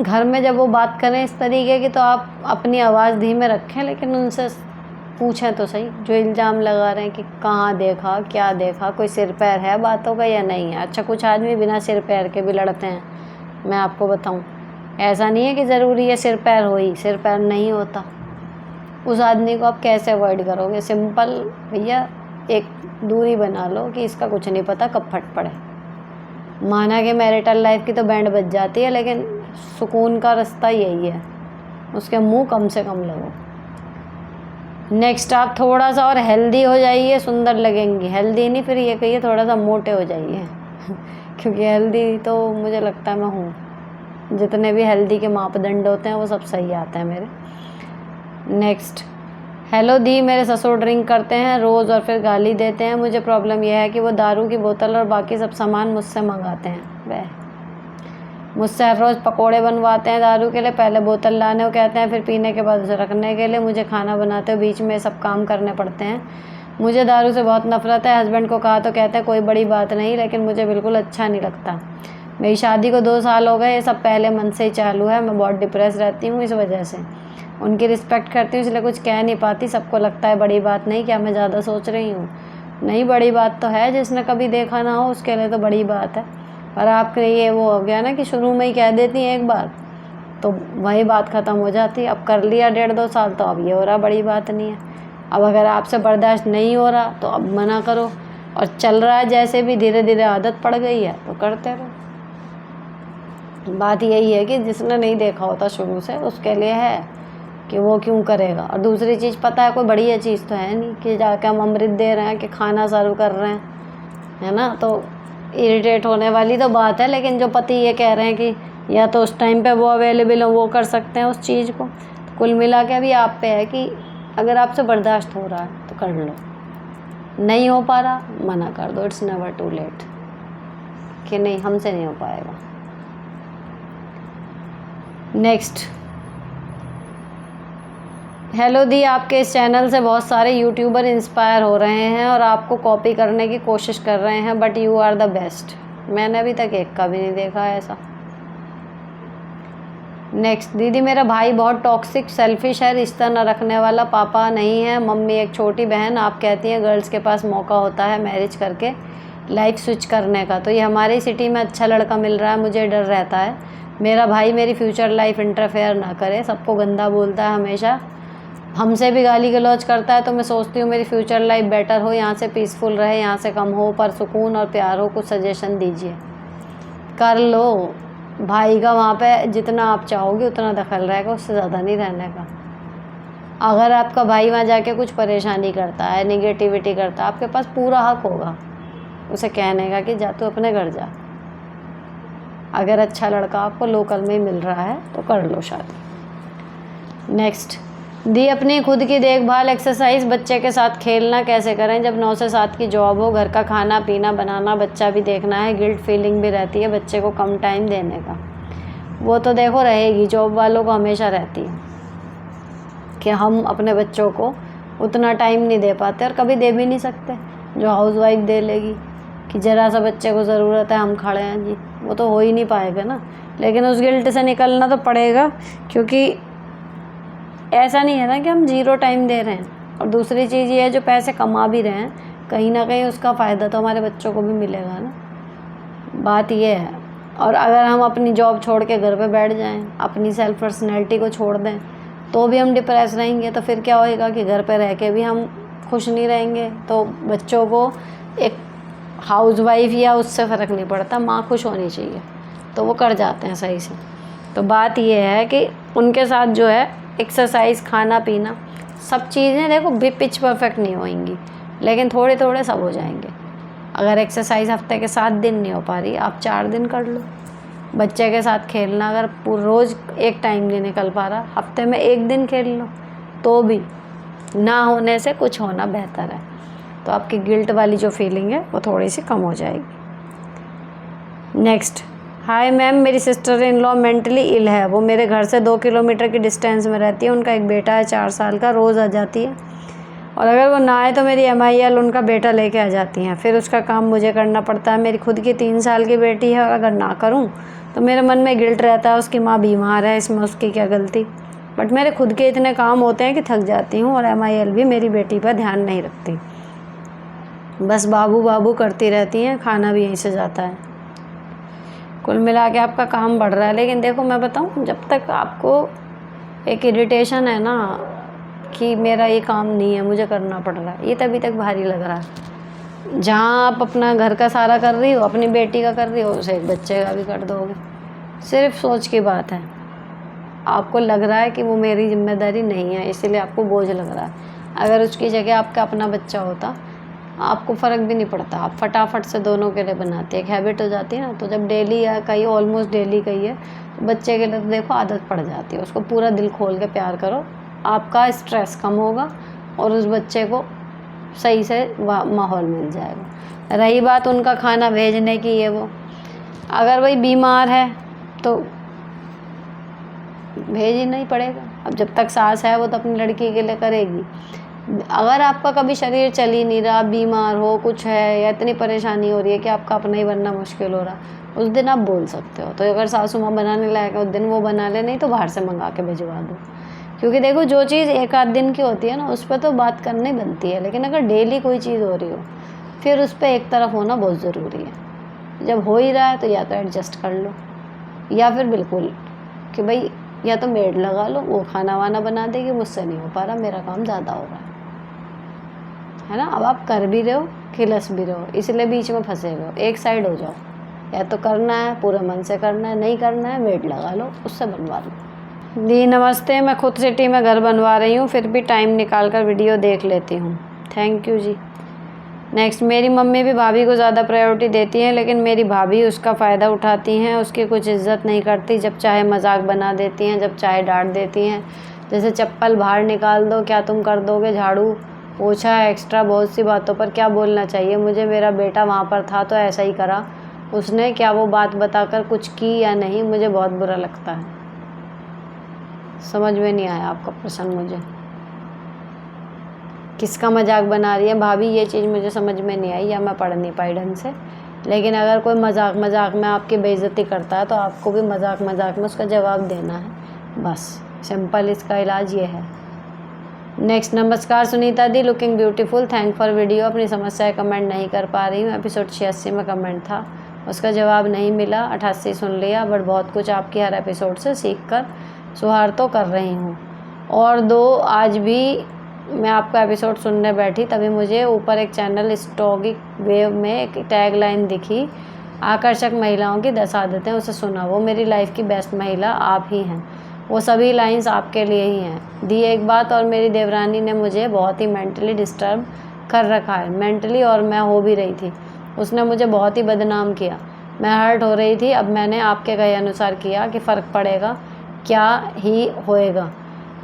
[SPEAKER 1] घर में जब वो बात करें इस तरीके की तो आप अपनी आवाज़ धीमे रखें, लेकिन उनसे पूछें तो सही, जो इल्ज़ाम लगा रहे हैं कि कहाँ देखा, क्या देखा, कोई सिर पैर है बातों का या नहीं है। अच्छा, कुछ आदमी बिना सिर पैर के भी लड़ते हैं, मैं आपको बताऊँ, ऐसा नहीं है कि ज़रूरी है सिर पैर हो ही, सिर पैर नहीं होता। उस आदमी को आप कैसे अवॉइड करोगे? सिंपल भैया, एक दूरी बना लो कि इसका कुछ नहीं पता कब फट पड़े। माना कि मैरिटल लाइफ की तो बैंड बज जाती है, लेकिन सुकून का रास्ता यही है, उसके मुंह कम से कम लगो। नेक्स्ट, आप थोड़ा सा और हेल्दी हो जाइए, सुंदर लगेंगी। हेल्दी नहीं, फिर ये कहिए थोड़ा सा मोटे हो जाइए क्योंकि हेल्दी तो मुझे लगता है मैं हूँ। जितने भी हेल्दी के मापदंड होते हैं वो सब सही आते हैं मेरे। नेक्स्ट, हेलो दी, मेरे ससुर ड्रिंक करते हैं रोज़ और फिर गाली देते हैं। मुझे प्रॉब्लम यह है कि वो दारू की बोतल और बाकी सब सामान मुझसे मंगाते हैं। वह मुझसे हर रोज़ पकोड़े बनवाते हैं दारू के लिए, पहले बोतल लाने को कहते हैं, फिर पीने के बाद उसे रखने के लिए। मुझे खाना बनाते हुए बीच में सब काम करने पड़ते हैं। मुझे दारू से बहुत नफरत है। हस्बैंड को कहा तो कहते हैं कोई बड़ी बात नहीं, लेकिन मुझे बिल्कुल अच्छा नहीं लगता। मेरी शादी को 2 साल हो गए, ये सब पहले मन से ही चालू है। मैं बहुत डिप्रेस रहती हूँ इस वजह से। उनकी रिस्पेक्ट करती हूँ इसलिए कुछ कह नहीं पाती। सबको लगता है बड़ी बात नहीं, क्या मैं ज़्यादा सोच रही हूँ? नहीं, बड़ी बात तो है, जिसने कभी देखा ना हो उसके लिए तो बड़ी बात है। पर आपके ये वो हो गया ना कि शुरू में ही कह देती हैं एक बार, तो वही बात ख़त्म हो जाती है। अब कर लिया 1.5-2 साल तो अब ये हो रहा बड़ी बात नहीं है। अब अगर आपसे बर्दाश्त नहीं हो रहा तो अब मना करो, और चल रहा है जैसे भी, धीरे धीरे आदत पड़ गई है तो करते रहो। बात यही है कि जिसने नहीं देखा होता शुरू से, उसके लिए है कि वो क्यों करेगा। और दूसरी चीज़, पता है कोई बढ़िया चीज़ तो है नहीं कि जाके हम अमृत दे रहे हैं कि खाना सर्व कर रहे हैं, है ना। तो इरिटेट होने वाली तो बात है, लेकिन जो पति ये कह रहे हैं कि या तो उस टाइम पे वो अवेलेबल हो, वो कर सकते हैं उस चीज़ को। तो कुल मिला के अभी आप पे है कि अगर आपसे बर्दाश्त हो रहा है तो कर लो, नहीं हो पा रहा मना कर दो। इट्स नेवर टू लेट कि नहीं हमसे नहीं हो पाएगा। नेक्स्ट, हेलो दी, आपके इस चैनल से बहुत सारे यूट्यूबर इंस्पायर हो रहे हैं और आपको कॉपी करने की कोशिश कर रहे हैं, but you are the best. मैंने अभी तक एक का भी नहीं देखा है ऐसा। नेक्स्ट, दीदी, मेरा भाई बहुत टॉक्सिक सेल्फिश है, रिश्ता न रखने वाला, पापा नहीं है, मम्मी एक छोटी बहन। आप कहती हैं गर्ल्स के पास मौका होता है मैरिज करके लाइफ स्विच करने का, तो ये हमारी सिटी में अच्छा लड़का मिल रहा है, मुझे डर रहता है मेरा भाई मेरी फ्यूचर लाइफ इंटरफेयर ना करे। सबको गंदा बोलता है हमेशा, हमसे भी गाली गलौज करता है। तो मैं सोचती हूँ मेरी फ्यूचर लाइफ बेटर हो, यहाँ से पीसफुल रहे, यहाँ से कम हो पर सुकून और प्यार हो। कुछ सजेशन दीजिए। कर लो, भाई का वहाँ पे जितना आप चाहोगे उतना दखल रहेगा, उससे ज़्यादा नहीं रहने का। अगर आपका भाई वहाँ जाके कुछ परेशानी करता है, निगेटिविटी करता है, आपके पास पूरा हक होगा उसे कहने का कि जा तू अपने घर जा। अगर अच्छा लड़का आपको लोकल में ही मिल रहा है तो कर लो शादी। नेक्स्ट, दी, अपनी खुद की देखभाल, एक्सरसाइज, बच्चे के साथ खेलना कैसे करें जब 9 से 7 की जॉब हो, घर का खाना पीना बनाना, बच्चा भी देखना है, गिल्ट फीलिंग भी रहती है बच्चे को कम टाइम देने का। वो तो देखो रहेगी, जॉब वालों को हमेशा रहती है कि हम अपने बच्चों को उतना टाइम नहीं दे पाते, और कभी दे भी नहीं सकते। जो हाउसवाइफ दे लेगी कि ज़रा सा बच्चे को ज़रूरत है, हम खड़े हैं जी, वो तो हो ही नहीं पाएगा ना। लेकिन उस गिल्ट से निकलना तो पड़ेगा, क्योंकि ऐसा नहीं है ना कि हम 0 टाइम दे रहे हैं। और दूसरी चीज़ ये है, जो पैसे कमा भी रहे हैं कहीं ना कहीं उसका फ़ायदा तो हमारे बच्चों को भी मिलेगा ना, बात ये है। और अगर हम अपनी जॉब छोड़ के घर पे बैठ जाएं, अपनी सेल्फ पर्सनैलिटी को छोड़ दें, तो भी हम डिप्रेस रहेंगे। तो फिर क्या होएगा कि घर पे रह के भी हम खुश नहीं रहेंगे। तो बच्चों को एक हाउसवाइफ या उससे फ़र्क नहीं पड़ता, माँ खुश होनी चाहिए, तो वो कर जाते हैं सही से। तो बात ये है कि उनके साथ जो है एक्सरसाइज, खाना पीना, सब चीज़ें देखो भी पिच परफेक्ट नहीं होएंगी, लेकिन थोड़े थोड़े सब हो जाएंगे। अगर एक्सरसाइज हफ्ते के 7 दिन नहीं हो पा रही, आप 4 दिन कर लो। बच्चे के साथ खेलना अगर रोज़ एक टाइम नहीं निकल पा रहा, हफ्ते में 1 दिन खेल लो, तो भी ना होने से कुछ होना बेहतर है। तो आपकी गिल्ट वाली जो फीलिंग है वो थोड़ी सी कम हो जाएगी। नेक्स्ट, हाय मैम, मेरी sister in law mentally ill है। वो मेरे घर से 2 किलोमीटर की डिस्टेंस में रहती है। उनका एक बेटा है 4 साल का, रोज़ आ जाती है, और अगर वो ना आए तो मेरी MIL उनका बेटा लेके आ जाती हैं। फिर उसका काम मुझे करना पड़ता है। मेरी खुद की 3 साल की बेटी है, और अगर ना करूं तो मेरे मन में गिल्ट रहता है, उसकी माँ बीमार है, इसमें उसकी क्या गलती। बट मेरे खुद के इतने काम होते हैं कि थक जाती हूँ, और MIL भी मेरी बेटी पर ध्यान नहीं रखती, बस बाबू बाबू करती रहती हैं, खाना भी यहीं से जाता है। कुल मिला के आपका काम बढ़ रहा है। लेकिन देखो मैं बताऊँ, जब तक आपको एक इरिटेशन है ना कि मेरा ये काम नहीं है, मुझे करना पड़ रहा है, ये तभी तक भारी लग रहा है। जहाँ आप अपना घर का सारा कर रही हो, अपनी बेटी का कर रही हो, उसे एक बच्चे का भी कर दोगे। सिर्फ सोच की बात है, आपको लग रहा है कि वो मेरी जिम्मेदारी नहीं है, इसीलिए आपको बोझ लग रहा है। अगर उसकी जगह आपका अपना बच्चा होता, आपको फ़र्क भी नहीं पड़ता, आप फटाफट से दोनों के लिए बनाती है। एक हैबिट हो जाती है ना, तो जब डेली या कहीं ऑलमोस्ट डेली कही है, तो बच्चे के लिए तो देखो आदत पड़ जाती है। उसको पूरा दिल खोल के प्यार करो, आपका स्ट्रेस कम होगा और उस बच्चे को सही से माहौल मिल जाएगा। रही बात उनका खाना भेजने की, ये वो, अगर वही बीमार है तो भेज ही नहीं पड़ेगा। अब जब तक सास है वो तो अपनी लड़की के लिए करेगी। अगर आपका कभी शरीर चल ही नहीं रहा, बीमार हो, कुछ है, या इतनी परेशानी हो रही है कि आपका अपना ही बनना मुश्किल हो रहा, उस दिन आप बोल सकते हो। तो अगर सासू माँ बनाने लायक है उस दिन वो बना ले, नहीं तो बाहर से मंगा के भिजवा दो। क्योंकि देखो, जो चीज़ 1 आध दिन की होती है ना, उस पर तो बात करनी बनती है, लेकिन अगर डेली कोई चीज़ हो रही हो, फिर उस पर एक तरफ होना बहुत ज़रूरी है। जब हो ही रहा है तो या तो एडजस्ट कर लो, या फिर बिल्कुल कि भाई या तो मेड लगा लो, वो खाना वाना बना देगी, मुझसे नहीं हो पा रहा, मेरा काम ज़्यादा हो रहा है ना। अब आप कर भी रहे हो, खिलस भी रहे हो, इसलिए बीच में फंसे हुए हो। एक साइड हो जाओ, या तो करना है पूरे मन से करना है, नहीं करना है मेड लगा लो, उससे बनवा लो। जी नमस्ते, मैं खुद सिटी में घर बनवा रही हूँ, फिर भी टाइम निकाल कर वीडियो देख लेती हूँ। Thank you ji. नेक्स्ट, मेरी मम्मी भी भाभी को ज़्यादा प्रायोरिटी देती हैं, लेकिन मेरी भाभी उसका फ़ायदा उठाती हैं, उसकी कुछ इज्जत नहीं करती, जब चाहे मजाक बना देती हैं, जब चाहे डांट देती हैं। जैसे चप्पल बाहर निकाल दो, क्या तुम कर दोगे, झाड़ू पोछा, एक्स्ट्रा बहुत सी बातों पर क्या बोलना चाहिए मुझे। मेरा बेटा वहाँ पर था तो ऐसा ही करा उसने, क्या वो बात बताकर कुछ की या नहीं, मुझे बहुत बुरा लगता है। समझ में नहीं आया आपका प्रश्न मुझे, किसका मजाक बना रही है भाभी, ये चीज़ मुझे समझ में नहीं आई, या मैं पढ़ नहीं पाई ढंग से। लेकिन अगर कोई मजाक मजाक में आपकी बेइज्जती करता है तो आपको भी मजाक मजाक में उसका जवाब देना है, बस सिंपल इसका इलाज ये है। नेक्स्ट, नमस्कार Sunita di, looking beautiful, thank for video. अपनी समस्याएं कमेंट नहीं कर पा रही हूँ। एपिसोड 86 में कमेंट था, उसका जवाब नहीं मिला। 88 सुन लिया, बट बहुत कुछ आपकी हर एपिसोड से सीख कर सुधार तो कर रही हूँ। और 2, आज भी मैं आपका एपिसोड सुनने बैठी तभी मुझे ऊपर एक चैनल स्टॉगिक वेव में एक टैग लाइन दिखी, आकर्षक महिलाओं की 10 आदतें, उसे सुना। वो मेरी लाइफ की बेस्ट महिला आप ही हैं, वो सभी लाइंस आपके लिए ही हैं। दी एक बात, और मेरी देवरानी ने मुझे बहुत ही मेंटली डिस्टर्ब कर रखा है, मेंटली, और मैं हो भी रही थी। उसने मुझे बहुत ही बदनाम किया, मैं हर्ट हो रही थी। अब मैंने आपके कहे अनुसार किया कि फ़र्क पड़ेगा क्या ही होएगा,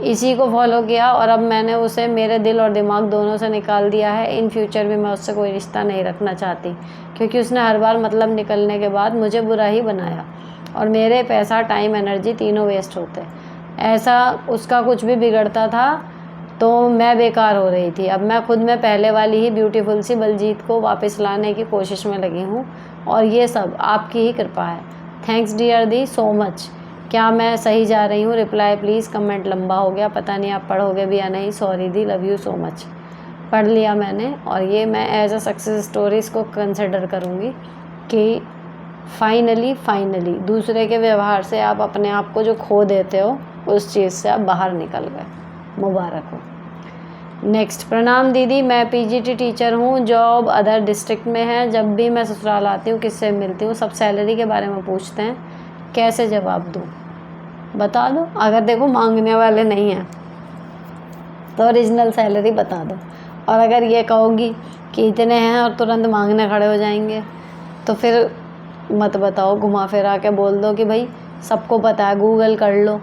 [SPEAKER 1] इसी को फॉलो किया, और अब मैंने उसे मेरे दिल और दिमाग दोनों से निकाल दिया है। इन फ्यूचर भी मैं उससे कोई रिश्ता नहीं रखना चाहती, क्योंकि उसने हर बार मतलब निकलने के बाद मुझे बुरा ही बनाया, और मेरे पैसा, टाइम, एनर्जी तीनों वेस्ट होते। ऐसा उसका कुछ भी बिगड़ता था तो मैं बेकार हो रही थी। अब मैं खुद में पहले वाली ही ब्यूटीफुल सी बलजीत को वापस लाने की कोशिश में लगी हूँ, और ये सब आपकी ही कृपा है। थैंक्स डियर दी सो मच। क्या मैं सही जा रही हूँ? Reply please. कमेंट लंबा हो गया, पता नहीं आप पढ़ोगे भी या नहीं, sorry the, love you so much. पढ़ लिया मैंने, और ये मैं एज अ सक्सेस स्टोरीज़ को कंसिडर करूँगी कि फाइनली दूसरे के व्यवहार से आप अपने आप को जो खो देते हो, उस चीज़ से आप बाहर निकल गए, मुबारक हो। नेक्स्ट, प्रणाम दीदी, मैं PGT टीचर हूँ, जॉब अदर डिस्ट्रिक्ट में है। जब भी मैं ससुराल आती हूँ किससे मिलती हूँ, सब सैलरी के बारे में पूछते हैं, कैसे जवाब दूँ बता दो। अगर देखो मांगने वाले नहीं हैं तो ओरिजिनल सैलरी बता दो, और अगर ये कहोगी कि इतने हैं और तुरंत मांगने खड़े हो जाएंगे, तो फिर मत बताओ, घुमा फिरा के बोल दो कि भाई सबको पता है, गूगल कर लो।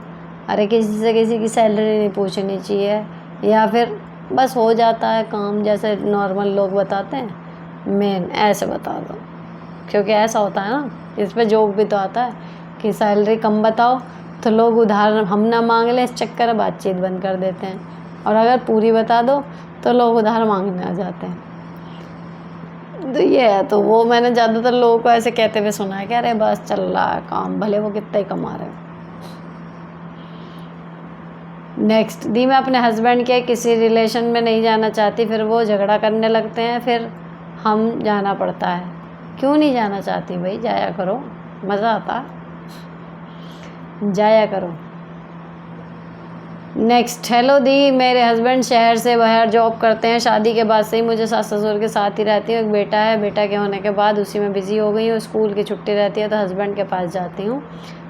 [SPEAKER 1] अरे किसी से किसी की सैलरी नहीं पूछनी चाहिए, या फिर बस हो जाता है काम जैसे नॉर्मल लोग बताते हैं, मेन ऐसे बता दो। क्योंकि ऐसा होता है ना, इस पे जोक भी तो आता है कि सैलरी कम बताओ तो लोग उधार हम ना मांग लें, इस चक्कर में बातचीत बंद कर देते हैं, और अगर पूरी बता दो तो लोग उधार मांगने आ जाते हैं। तो ये है, तो वो मैंने ज़्यादातर लोगों को ऐसे कहते हुए सुना है कि अरे बस चल रहा है काम, भले वो कितना ही कमा रहे हो। नेक्स्ट दी, मैं अपने हस्बैंड के किसी रिलेशन में नहीं जाना चाहती, फिर वो झगड़ा करने लगते हैं, फिर हम जाना पड़ता है। क्यों नहीं जाना चाहती भाई, जाया करो, मज़ा आता, जाया करो। नेक्स्ट, हेलो दी, मेरे हस्बैंड शहर से बाहर जॉब करते हैं, शादी के बाद से ही मुझे सास ससुर के साथ ही रहती हूँ, एक बेटा है, बेटा के होने के बाद उसी में बिज़ी हो गई हूँ, स्कूल की छुट्टी रहती है तो हस्बैंड के पास जाती हूँ।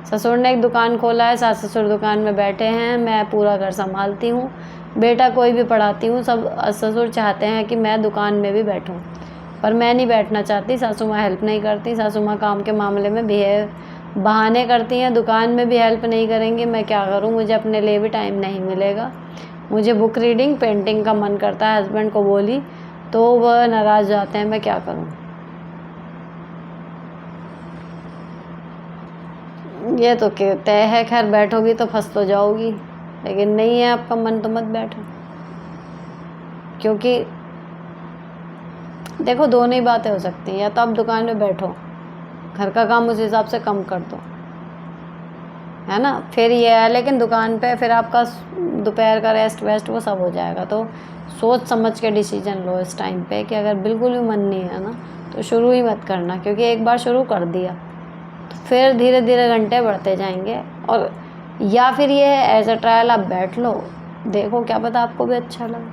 [SPEAKER 1] ससुर ने एक दुकान खोला है, सास ससुर दुकान में बैठे हैं, मैं पूरा घर संभालती हूँ, बेटा कोई भी पढ़ाती हूँ, सब ससुर चाहते हैं कि मैं दुकान में भी बैठूँ, पर मैं नहीं बैठना चाहती, सासू माँ हेल्प नहीं करती, सासू माँ काम के मामले में बहाने करती हैं, दुकान में भी हेल्प नहीं करेंगी, मैं क्या करूं, मुझे अपने लिए भी टाइम नहीं मिलेगा, मुझे बुक रीडिंग पेंटिंग का मन करता है, हस्बैंड को बोली तो वह नाराज़ जाते हैं, मैं क्या करूं। ये तो तय है, खैर बैठोगी तो फंस तो जाओगी, लेकिन नहीं है आपका मन तो मत बैठो, क्योंकि देखो दोनों ही बातें हो सकती हैं, या तो आप दुकान में बैठो, घर का काम उस हिसाब से कम कर दो, है ना, फिर ये है, लेकिन दुकान पे फिर आपका दोपहर का रेस्ट वेस्ट वो सब हो जाएगा, तो सोच समझ के डिसीजन लो इस टाइम पे कि अगर बिल्कुल भी मन नहीं है ना तो शुरू ही मत करना, क्योंकि एक बार शुरू कर दिया तो फिर धीरे धीरे घंटे बढ़ते जाएंगे। और या फिर ये है एज अ ट्रायल, आप बैठ लो, देखो क्या पता आपको भी अच्छा लगे,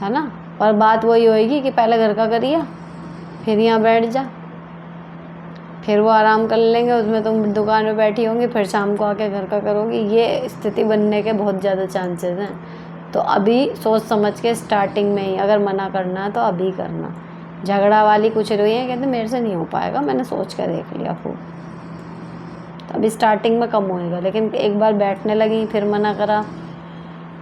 [SPEAKER 1] है ना। पर बात वही होएगी कि पहले घर का करिए, फिर यहाँ बैठ जा, फिर वो आराम कर लेंगे, उसमें तुम दुकान में बैठी होंगी, फिर शाम को आके घर का करोगी, ये स्थिति बनने के बहुत ज़्यादा चांसेस हैं। तो अभी सोच समझ के स्टार्टिंग में ही अगर मना करना है तो अभी करना। झगड़ा वाली कुछ रही है, कहते मेरे से नहीं हो पाएगा, मैंने सोच कर देख लिया खूब, तो अभी स्टार्टिंग में कम होएगा, लेकिन एक बार बैठने लगी फिर मना करा,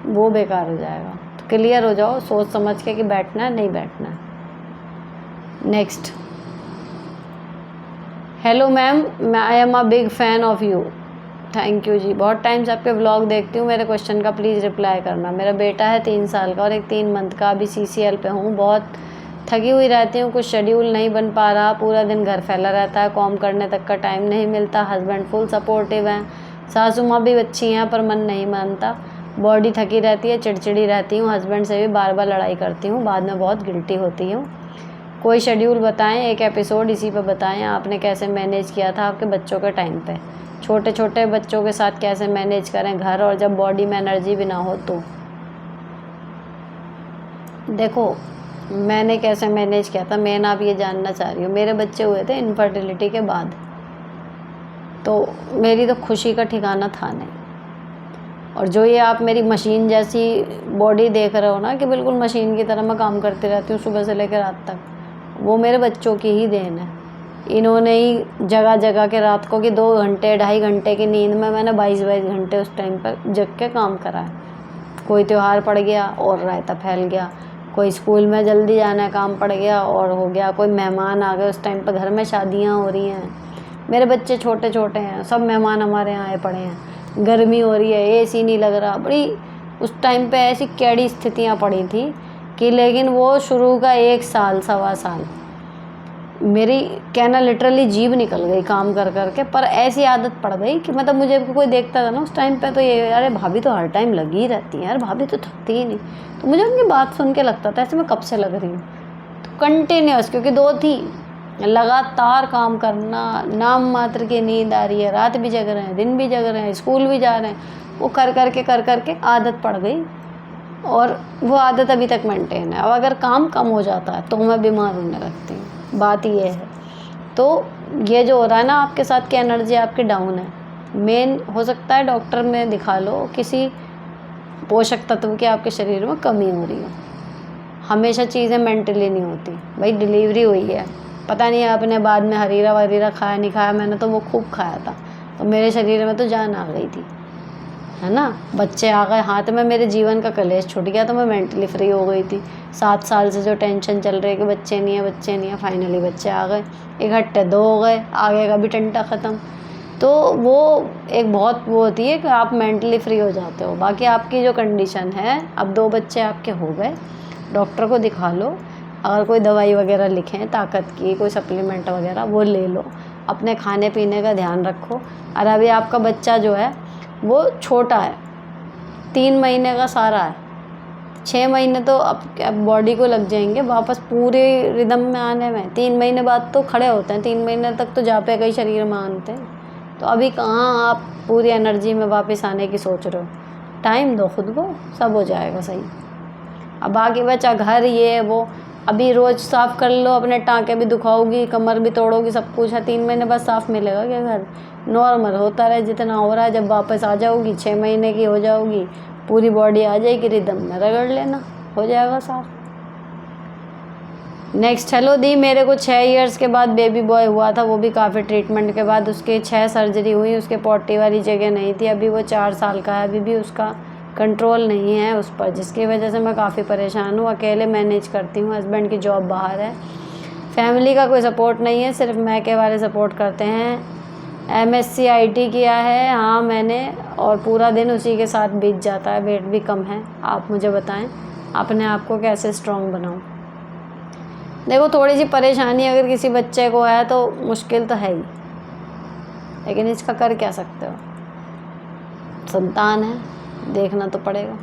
[SPEAKER 1] वो बेकार हो जाएगा। तो क्लियर हो जाओ सोच समझ के कि बैठना है नहीं बैठना है। Next, hello ma'am, I am a big fan of you, thank you जी, बहुत टाइम से आपके व्लॉग देखती हूँ, मेरे क्वेश्चन का प्लीज़ रिप्लाई करना। मेरा बेटा है 3 साल का और एक 3 मंथ का, अभी CCL पे हूँ, बहुत थकी हुई रहती हूँ, कुछ शेड्यूल नहीं बन पा रहा, पूरा दिन घर फैला रहता है, काम करने तक का टाइम नहीं मिलता, हस्बैंड फुल सपोर्टिव हैं, सासू माँ भी अच्छी हैं पर मन नहीं मानता, बॉडी थकी रहती है, चिड़चिड़ी रहती हूँ, हस्बैंड से भी बार बार लड़ाई करती हूँ, बाद में बहुत गिल्टी होती हूँ। कोई शेड्यूल बताएं, एक एपिसोड इसी पे बताएं, आपने कैसे मैनेज किया था आपके बच्चों के टाइम पे, छोटे छोटे बच्चों के साथ कैसे मैनेज करें घर, और जब बॉडी में एनर्जी भी ना हो तो। देखो मैंने कैसे मैनेज किया था, मेन आप ये जानना चाह रही हो, मेरे बच्चे हुए थे इनफर्टिलिटी के बाद, तो मेरी तो खुशी का ठिकाना था नहीं। और जो ये आप मेरी मशीन जैसी बॉडी देख रहे हो ना कि बिल्कुल मशीन की तरह मैं काम करती रहती हूँ सुबह से लेकर रात तक, वो मेरे बच्चों की ही देन है। इन्होंने ही जगह जगह के रात को कि 2 घंटे 2.5 घंटे की नींद में मैंने 22 घंटे उस टाइम पर जग के काम करा है। कोई त्यौहार पड़ गया और रायता फैल गया, कोई स्कूल में जल्दी जाना है काम पड़ गया और हो गया, कोई मेहमान आ गए उस टाइम पर, घर में शादियाँ हो रही हैं, मेरे बच्चे छोटे छोटे हैं, सब मेहमान हमारे यहाँ आए पड़े हैं, गर्मी हो रही है, AC नहीं लग रहा, बड़ी उस टाइम पे ऐसी कैडी स्थितियाँ पड़ी थी कि, लेकिन वो शुरू का 1 साल 1.25 साल मेरी कहना लिटरली जीभ निकल गई काम कर कर के, पर ऐसी आदत पड़ गई कि मतलब मुझे कोई देखता था ना उस टाइम पे तो ये अरे भाभी तो हर टाइम लगी ही रहती है यार, भाभी तो थकती ही नहीं, तो मुझे उनकी बात सुन के लगता था ऐसे मैं कब से लग रही हूँ। तो कंटिन्यूस, क्योंकि 2 थी, लगातार काम करना, नाम मात्र की नींद आ रही है, रात भी जग रहे हैं, दिन भी जग रहे हैं, स्कूल भी जा रहे हैं, वो कर करके आदत पड़ गई, और वो आदत अभी तक मेंटेन है। अब अगर काम कम हो जाता है तो मैं बीमार होने लगती हूँ, बात ये है। तो ये जो हो रहा है ना आपके साथ की एनर्जी आपकी डाउन है, मेन हो सकता है डॉक्टर में दिखा लो, किसी पोषक तत्व की आपके शरीर में कमी हो रही हो। हमेशा चीज़ें मेंटली नहीं होती। भाई डिलीवरी हुई है, पता नहीं आपने बाद में हरीरा वरीरा खाया नहीं खाया, मैंने तो वो खूब खाया था, तो मेरे शरीर में तो जान आ गई थी, है ना। बच्चे आ गए हाथ में, मेरे जीवन का कलेश छूट गया, तो मैं मेंटली फ्री हो गई थी। 7 साल से जो टेंशन चल रही है कि बच्चे नहीं है बच्चे नहीं है, फाइनली बच्चे आ गए, इकट्ठे 2 हो गए, आगे का भी टंटा ख़त्म। तो वो एक बहुत वो होती है कि आप मेंटली फ्री हो जाते हो। बाकी आपकी जो कंडीशन है, अब 2 बच्चे आपके हो गए, डॉक्टर को दिखा लो, अगर कोई दवाई वगैरह लिखें ताकत की, कोई सप्लीमेंट वगैरह वो ले लो, अपने खाने पीने का ध्यान रखो। और अभी आपका बच्चा जो है वो छोटा है, 3 महीने का सारा है, 6 महीने तो अब बॉडी को लग जाएंगे वापस पूरे रिदम में आने में। 3 महीने बाद तो खड़े होते हैं, 3 महीने तक तो जापे कई शरीर में आनते हैं। तो अभी कहाँ आप पूरी एनर्जी में वापस आने की सोच रहे हो? टाइम दो खुद को, सब हो जाएगा सही। अब बाकी बचा घर ये वो, अभी रोज़ साफ़ कर लो, अपने टाँके भी दुखाओगी, कमर भी तोड़ोगी, सब कुछ है, 3 महीने बाद साफ़ मिलेगा क्या घर? नॉर्मल होता रहे जितना हो रहा है, जब वापस आ जाओगी 6 महीने की हो जाओगी, पूरी बॉडी आ जाएगी रिदम में, रगड़ लेना, हो जाएगा साफ़। नेक्स्ट, हेलो दी, मेरे को 6 इयर्स के बाद बेबी बॉय हुआ था, वो भी काफ़ी ट्रीटमेंट के बाद। उसके 6 सर्जरी हुई, उसके पॉटी वाली जगह नहीं थी। अभी वो 4 साल का है, अभी भी उसका कंट्रोल नहीं है उस पर, जिसकी वजह से मैं काफ़ी परेशान हूँ। अकेले मैनेज करती हूँ, हस्बैंड की जॉब बाहर है, फैमिली का कोई सपोर्ट नहीं है, सिर्फ मैके वाले सपोर्ट करते हैं। MSc IT किया है हाँ मैंने, और पूरा दिन उसी के साथ बीत जाता है। वेट भी कम है। आप मुझे बताएं अपने आप को कैसे स्ट्रॉन्ग बनाऊं। देखो, थोड़ी सी परेशानी अगर किसी बच्चे को है तो मुश्किल तो है ही, लेकिन इसका कर क्या सकते हो? संतान है, देखना तो पड़ेगा।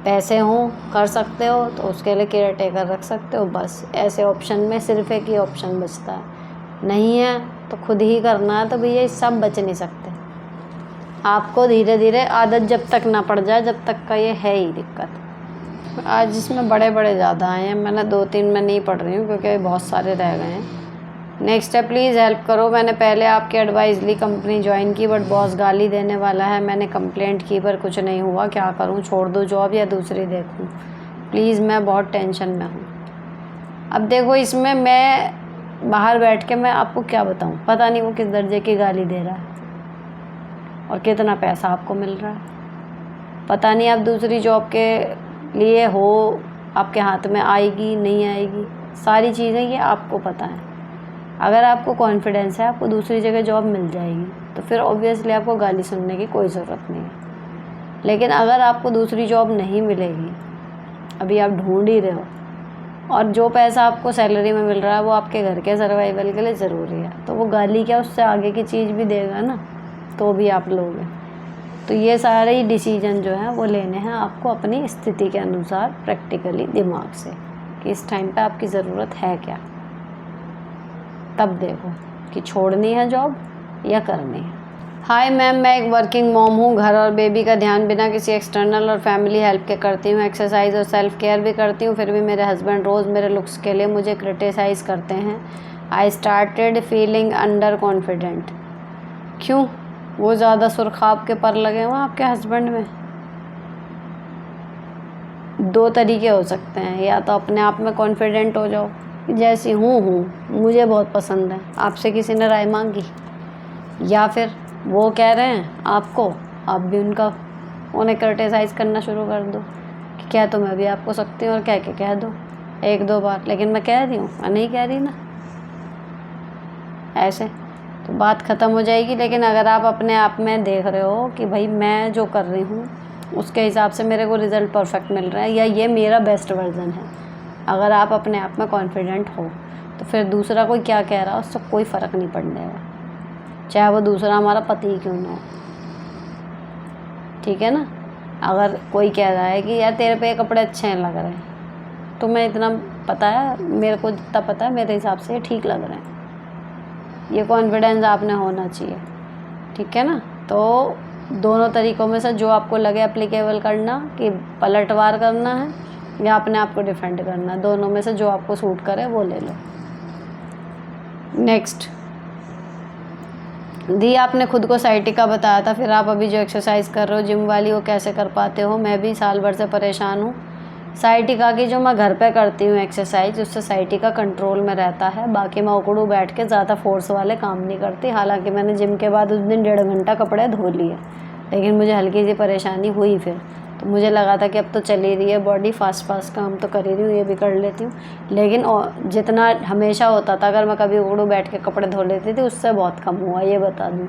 [SPEAKER 1] पैसे हों कर सकते हो तो उसके लिए केयर टेकर रख सकते हो, बस। ऐसे ऑप्शन में सिर्फ एक ही ऑप्शन बचता है, नहीं है तो खुद ही करना है। तो भैया सब बच नहीं सकते, आपको धीरे धीरे आदत जब तक ना पड़ जाए, जब तक का ये है ही दिक्कत। आज इसमें बड़े बड़े ज़्यादा आए हैं, मैंने 2-3 में नहीं पढ़ रही हूँ क्योंकि बहुत सारे रह गए हैं। नेक्स्ट है, प्लीज़ हेल्प करो, मैंने पहले आपकी एडवाइस ली, कंपनी ज्वाइन की, बट बॉस गाली देने वाला है। मैंने कंप्लेंट की पर कुछ नहीं हुआ, क्या करूं? छोड़ दूं जॉब या दूसरी देखूं? प्लीज़, मैं बहुत टेंशन में हूं। अब देखो, इसमें मैं बाहर बैठ के मैं आपको क्या बताऊं, पता नहीं वो किस दर्जे की गाली दे रहा है और कितना पैसा आपको मिल रहा है, पता नहीं आप दूसरी जॉब के लिए हो, आपके हाथ में आएगी नहीं आएगी, सारी चीज़ें ये आपको पता है। अगर आपको कॉन्फिडेंस है आपको दूसरी जगह जॉब मिल जाएगी, तो फिर ऑब्वियसली आपको गाली सुनने की कोई ज़रूरत नहीं है। लेकिन अगर आपको दूसरी जॉब नहीं मिलेगी, अभी आप ढूंढ ही रहे हो, और जो पैसा आपको सैलरी में मिल रहा है वो आपके घर के सर्वाइवल के लिए ज़रूरी है, तो वो गाली क्या उससे आगे की चीज़ भी देगा ना, तो भी आप लोगे। तो ये सारे ही डिसीजन जो हैं वो लेने हैं आपको अपनी स्थिति के अनुसार, प्रैक्टिकली, दिमाग से, कि इस टाइम पे आपकी ज़रूरत है क्या। तब देखो कि छोड़नी है जॉब या करनी है। हाय मैम, मैं एक वर्किंग मॉम हूँ, घर और बेबी का ध्यान बिना किसी एक्सटर्नल और फैमिली हेल्प के करती हूँ, एक्सरसाइज और सेल्फ केयर भी करती हूँ, फिर भी मेरे हस्बैंड रोज़ मेरे लुक्स के लिए मुझे क्रिटिसाइज़ करते हैं। I started feeling under confident. क्यों? वो ज़्यादा सुरखाब के पर लगे हुए आपके हस्बैंड में? 2 तरीके हो सकते हैं, या तो अपने आप में कॉन्फिडेंट हो जाओ, जैसी हूँ मुझे बहुत पसंद है, आपसे किसी ने राय मांगी, या फिर वो कह रहे हैं आपको, आप भी उन्हें क्रिटिसाइज़ करना शुरू कर दो कि क्या तो मैं भी आपको सकती हूँ, और कह दो 1-2 बार, लेकिन मैं कह रही हूँ, मैं नहीं कह रही ना, ऐसे तो बात ख़त्म हो जाएगी। लेकिन अगर आप अपने आप में देख रहे हो कि भाई मैं जो कर रही हूँ उसके हिसाब से मेरे को रिज़ल्ट परफेक्ट मिल रहा है, या ये मेरा बेस्ट वर्जन है, अगर आप अपने आप में कॉन्फिडेंट हो, तो फिर दूसरा कोई क्या कह रहा है उससे कोई फ़र्क नहीं पड़ने वाला, चाहे वो दूसरा हमारा पति ही क्यों ना हो। ठीक है ना? अगर कोई कह रहा है कि यार तेरे पे कपड़े अच्छे लग रहे हैं, तो मैं इतना पता है, मेरे को जितना पता है मेरे हिसाब से ये ठीक लग रहे हैं, ये कॉन्फिडेंस आपने होना चाहिए। ठीक है ना? तो दोनों तरीक़ों में से जो आपको लगे एप्लीकेबल करना, कि पलटवार करना है या अपने आप को डिफेंड करना, दोनों में से जो आपको सूट करे वो ले लो। नेक्स्ट, दी आपने खुद को साइटिका बताया था, फिर आप अभी जो एक्सरसाइज कर रहे हो जिम वाली वो कैसे कर पाते हो? मैं भी साल भर से परेशान हूँ। साइटिका की जो मैं घर पे करती हूँ एक्सरसाइज, उससे साइटिका कंट्रोल में रहता है। बाकी मैं उकड़ू बैठ के ज़्यादा फोर्स वाले काम नहीं करती। हालांकि मैंने जिम के बाद उस दिन 1.5 घंटा कपड़े धो लिए, लेकिन मुझे हल्की सी परेशानी हुई फिर। तो मुझे लगा था कि अब तो चल ही रही है बॉडी, फास्ट काम तो कर ही रही हूँ, ये भी कर लेती हूँ। लेकिन जितना हमेशा होता था, अगर मैं कभी उकड़ू बैठ के कपड़े धो लेती थी, उससे बहुत कम हुआ, ये बता दूँ।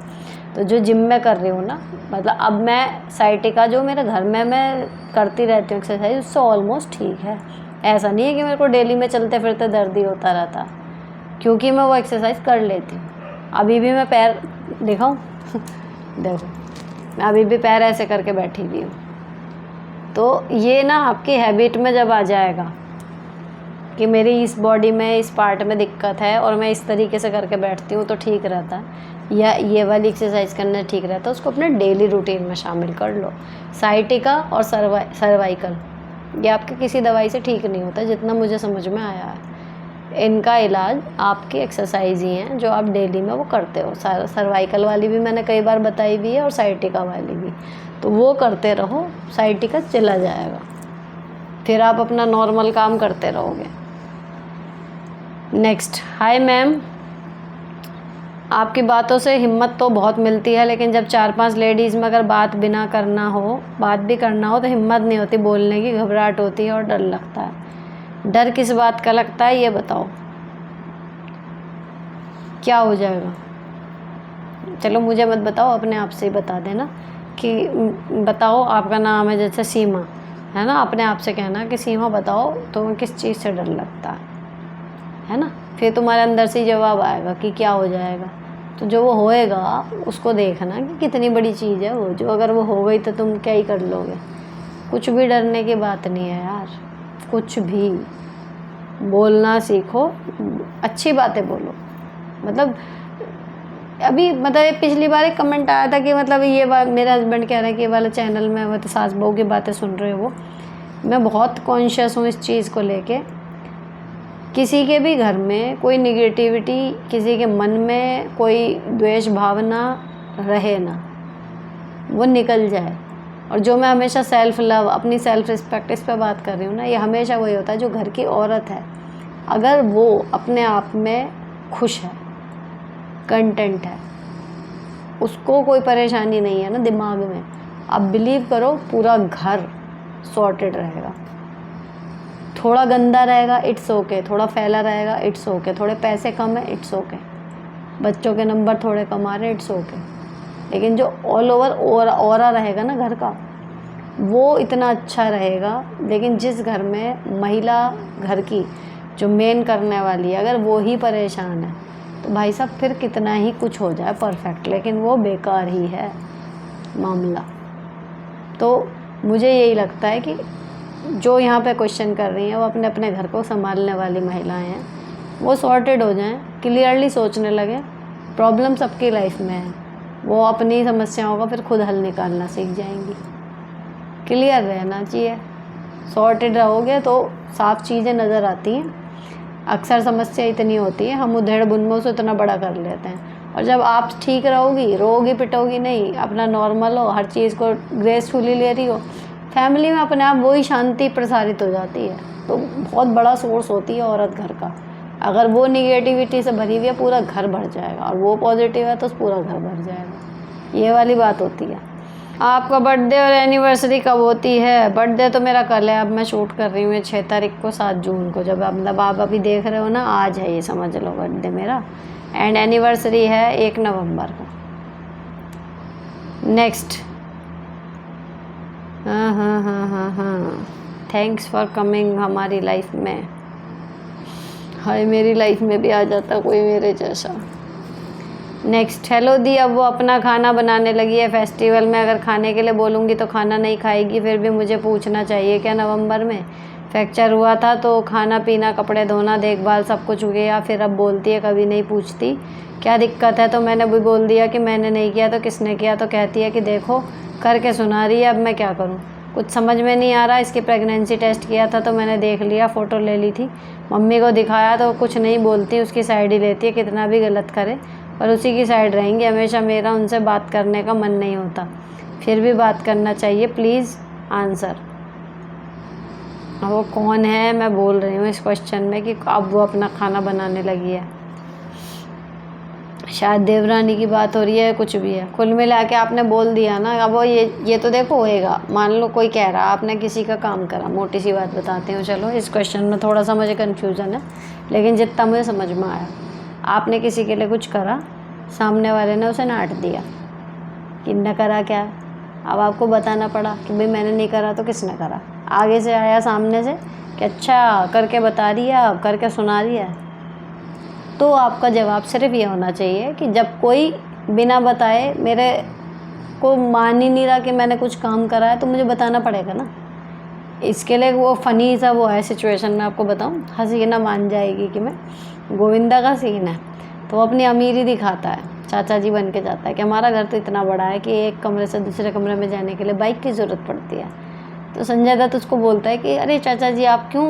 [SPEAKER 1] तो जो जिम में कर रही हूँ ना, मतलब अब मैं साइटिका जो मेरे घर में मैं करती रहती हूँ एक्सरसाइज, उससे ऑलमोस्ट ठीक है। ऐसा नहीं है कि मेरे को डेली में चलते फिरते दर्द ही होता रहता, क्योंकि मैं वो एक्सरसाइज कर लेती हूँ। अभी भी मैं पैर दिखाऊँ देखो, मैं अभी भी पैर ऐसे करके बैठी हुई हूँ। तो ये ना आपकी हैबिट में जब आ जाएगा कि मेरी इस बॉडी में, इस पार्ट में दिक्कत है और मैं इस तरीके से करके बैठती हूँ तो ठीक रहता है, या ये वाली एक्सरसाइज करना ठीक रहता है, उसको अपने डेली रूटीन में शामिल कर लो। साइटिका और सर्वाइकल ये आपके किसी दवाई से ठीक नहीं होता, जितना मुझे समझ में आया है। इनका इलाज आपकी एक्सरसाइज ही है जो आप डेली में वो करते हो। सर्वाइकल वाली भी मैंने कई बार बताई हुई है और साइटिका वाली भी, तो वो करते रहो, साइटिका चला जाएगा, फिर आप अपना नॉर्मल काम करते रहोगे। नेक्स्ट, हाय मैम, आपकी बातों से हिम्मत तो बहुत मिलती है, लेकिन जब 4-5 लेडीज़ में अगर बात भी करना हो तो हिम्मत नहीं होती बोलने की, घबराहट होती है और डर लगता है। डर किस बात का लगता है ये बताओ, क्या हो जाएगा? चलो मुझे मत बताओ, अपने आप से ही बता देना कि बताओ आपका नाम है जैसे सीमा है ना, अपने आप से कहना कि सीमा बताओ तुम्हें किस चीज़ से डर लगता है ना? फिर तुम्हारे अंदर से जवाब आएगा कि क्या हो जाएगा। तो जो वो होएगा उसको देखना कि कितनी बड़ी चीज़ है वो, जो अगर वो हो गई तो तुम क्या ही कर लोगे। कुछ भी डरने की बात नहीं है यार, कुछ भी। बोलना सीखो, अच्छी बातें बोलो। मतलब अभी पिछली बार एक कमेंट आया था कि मतलब ये बात मेरे हस्बैंड कह रहे हैं कि ये वाला चैनल में मतलब सास बहू की बातें सुन रहे हो। मैं बहुत कॉन्शियस हूँ इस चीज़ को लेके। किसी के भी घर में कोई निगेटिविटी, किसी के मन में कोई द्वेष भावना रहे ना, वो निकल जाए। और जो मैं हमेशा सेल्फ लव, अपनी सेल्फ रिस्पेक्ट, इस पर बात कर रही हूँ ना, ये हमेशा वही होता है जो घर की औरत है, अगर वो अपने आप में खुश है, कंटेंट है, उसको कोई परेशानी नहीं है ना दिमाग में, अब बिलीव करो पूरा घर सॉर्टेड रहेगा। थोड़ा गंदा रहेगा इट्स ओके, थोड़ा फैला रहेगा इट्स ओके, थोड़े पैसे कम है इट्स ओके, बच्चों के नंबर थोड़े कम आ रहे इट्स ओके, लेकिन जो ऑल ओवर ऑरा रहेगा ना घर का, वो इतना अच्छा रहेगा। लेकिन जिस घर में महिला घर की जो मेन करने वाली है, अगर वो ही परेशान है तो भाई साहब फिर कितना ही कुछ हो जाए परफेक्ट, लेकिन वो बेकार ही है मामला। तो मुझे यही लगता है कि जो यहाँ पे क्वेश्चन कर रही हैं वो अपने अपने घर को संभालने वाली महिलाएं हैं, वो सॉर्टेड हो जाएं, क्लियरली सोचने लगे। प्रॉब्लम सबकी लाइफ में है, वो अपनी समस्याओं का फिर खुद हल निकालना सीख जाएंगी। क्लियर रहना चाहिए, सॉर्टेड रहोगे तो साफ चीज़ें नज़र आती हैं। अक्सर समस्या इतनी होती है, हम उधेड़ बुन में उसे इतना बड़ा कर लेते हैं। और जब आप ठीक रहोगी, रोगी पिटोगी नहीं, अपना नॉर्मल हो, हर चीज़ को ग्रेसफुली ले रही हो, फैमिली में अपने आप वही शांति प्रसारित हो जाती है। तो बहुत बड़ा सोर्स होती है औरत घर का। अगर वो निगेटिविटी से भरी हुई है, पूरा घर भर जाएगा, और वो पॉजिटिव है तो पूरा घर भर जाएगा। ये वाली बात होती है। आपका बर्थडे और एनिवर्सरी कब होती है? बर्थडे तो मेरा कल है, अब मैं शूट कर रही हूँ 6 तारीख को, 7 जून को, जब मतलब आप अभी देख रहे हो ना, आज है ये, समझ लो बर्थडे मेरा। एंड एनिवर्सरी है 1 नवंबर को। नेक्स्ट, हाँ, थैंक्स फॉर कमिंग हमारी लाइफ में। हाय, मेरी लाइफ में भी आ जाता कोई मेरे जैसा। नेक्स्ट, हेलो दी, अब वो अपना खाना बनाने लगी है। फेस्टिवल में अगर खाने के लिए बोलूँगी तो खाना नहीं खाएगी, फिर भी मुझे पूछना चाहिए क्या? नवंबर में फ्रैक्चर हुआ था तो खाना पीना, कपड़े धोना, देखभाल सब कुछ हो गया, फिर अब बोलती है कभी नहीं पूछती क्या दिक्कत है। तो मैंने भी बोल दिया कि मैंने नहीं किया तो किसने किया, तो कहती है कि देखो करके सुना रही है, अब मैं क्या करूँ, कुछ समझ में नहीं आ रहा। इसकी प्रेगनेंसी टेस्ट किया था तो मैंने देख लिया, फ़ोटो ले ली थी, मम्मी को दिखाया तो कुछ नहीं बोलती, उसकी साइड ही लेती है, कितना भी गलत करे पर उसी की साइड रहेंगी हमेशा। मेरा उनसे बात करने का मन नहीं होता, फिर भी बात करना चाहिए, प्लीज़ आंसर। वो कौन है मैं बोल रही हूँ इस क्वेश्चन में कि अब वो अपना खाना बनाने लगी है। शायद देवरानी की बात हो रही है, कुछ भी है। कुल मिला के आपने बोल दिया ना। अब वो ये तो देखो होएगा। मान लो कोई कह रहा आपने किसी का काम करा, मोटी सी बात बताती हूँ। चलो इस क्वेश्चन में थोड़ा सा मुझे कन्फ्यूज़न है, लेकिन जितना मुझे समझ में आया, आपने किसी के लिए कुछ करा, सामने वाले ने उसे डांट दिया कि न करा क्या। अब आपको बताना पड़ा कि भाई मैंने नहीं करा तो किसने करा। आगे से आया सामने से कि अच्छा करके बता रही है, अब करके सुना रही है। तो आपका जवाब सिर्फ ये होना चाहिए कि जब कोई बिना बताए मेरे को मान ही नहीं रहा कि मैंने कुछ काम करा है, तो मुझे बताना पड़ेगा ना। इसके लिए वो फ़नी सा वो है सिचुएशन, मैं आपको बताऊँ, हसीना मान जाएगी कि मैं गोविंदा का सीन है। तो वो अपनी अमीरी दिखाता है, चाचा जी बन के जाता है कि हमारा घर तो इतना बड़ा है कि एक कमरे से दूसरे कमरे में जाने के लिए बाइक की ज़रूरत पड़ती है। तो संजय दत्त उसको बोलता है कि अरे चाचा जी आप क्यों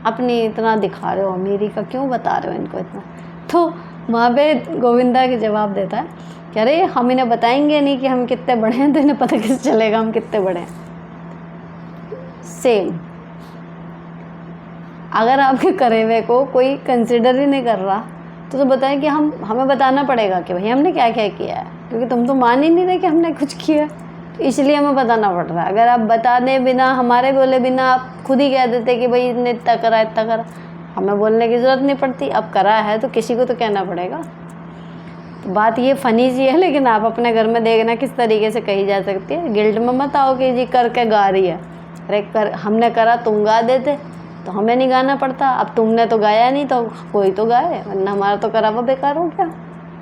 [SPEAKER 1] अपनी इतना दिखा रहे हो, अमीरी का क्यों बता रहे हो इनको इतना। तो वहाँ पे गोविंदा के जवाब देता है कि अरे हम इन्हें बताएंगे नहीं कि हम कितने बड़े हैं, तो इन्हें पता कैसे चलेगा हम कितने बड़े हैं। सेम अगर आपके करे हुए को कोई कंसिडर ही नहीं कर रहा, तो बताएं कि हमें बताना पड़ेगा कि भाई हमने क्या क्या किया है, क्योंकि तुम तो मान ही नहीं रहे कि हमने कुछ किया, तो इसलिए हमें बताना पड़ रहा है। अगर आप बताने बिना, हमारे बोले बिना आप खुद ही कह देते कि भाई इतने इतना करा इतना करा, हमें बोलने की ज़रूरत नहीं पड़ती। अब करा है तो किसी को तो कहना पड़ेगा। तो बात ये फ़नी सी है, लेकिन आप अपने घर में देखना किस तरीके से कही जा सकती है। गिल्ट में मत आओ कि जी करके गा रही है। अरे कर हमने करा तुम गा देते तो हमें नहीं गाना पड़ता। अब तुमने तो गाया नहीं तो कोई तो गाए, वरना हमारा तो करा हुआ बेकार हो क्या।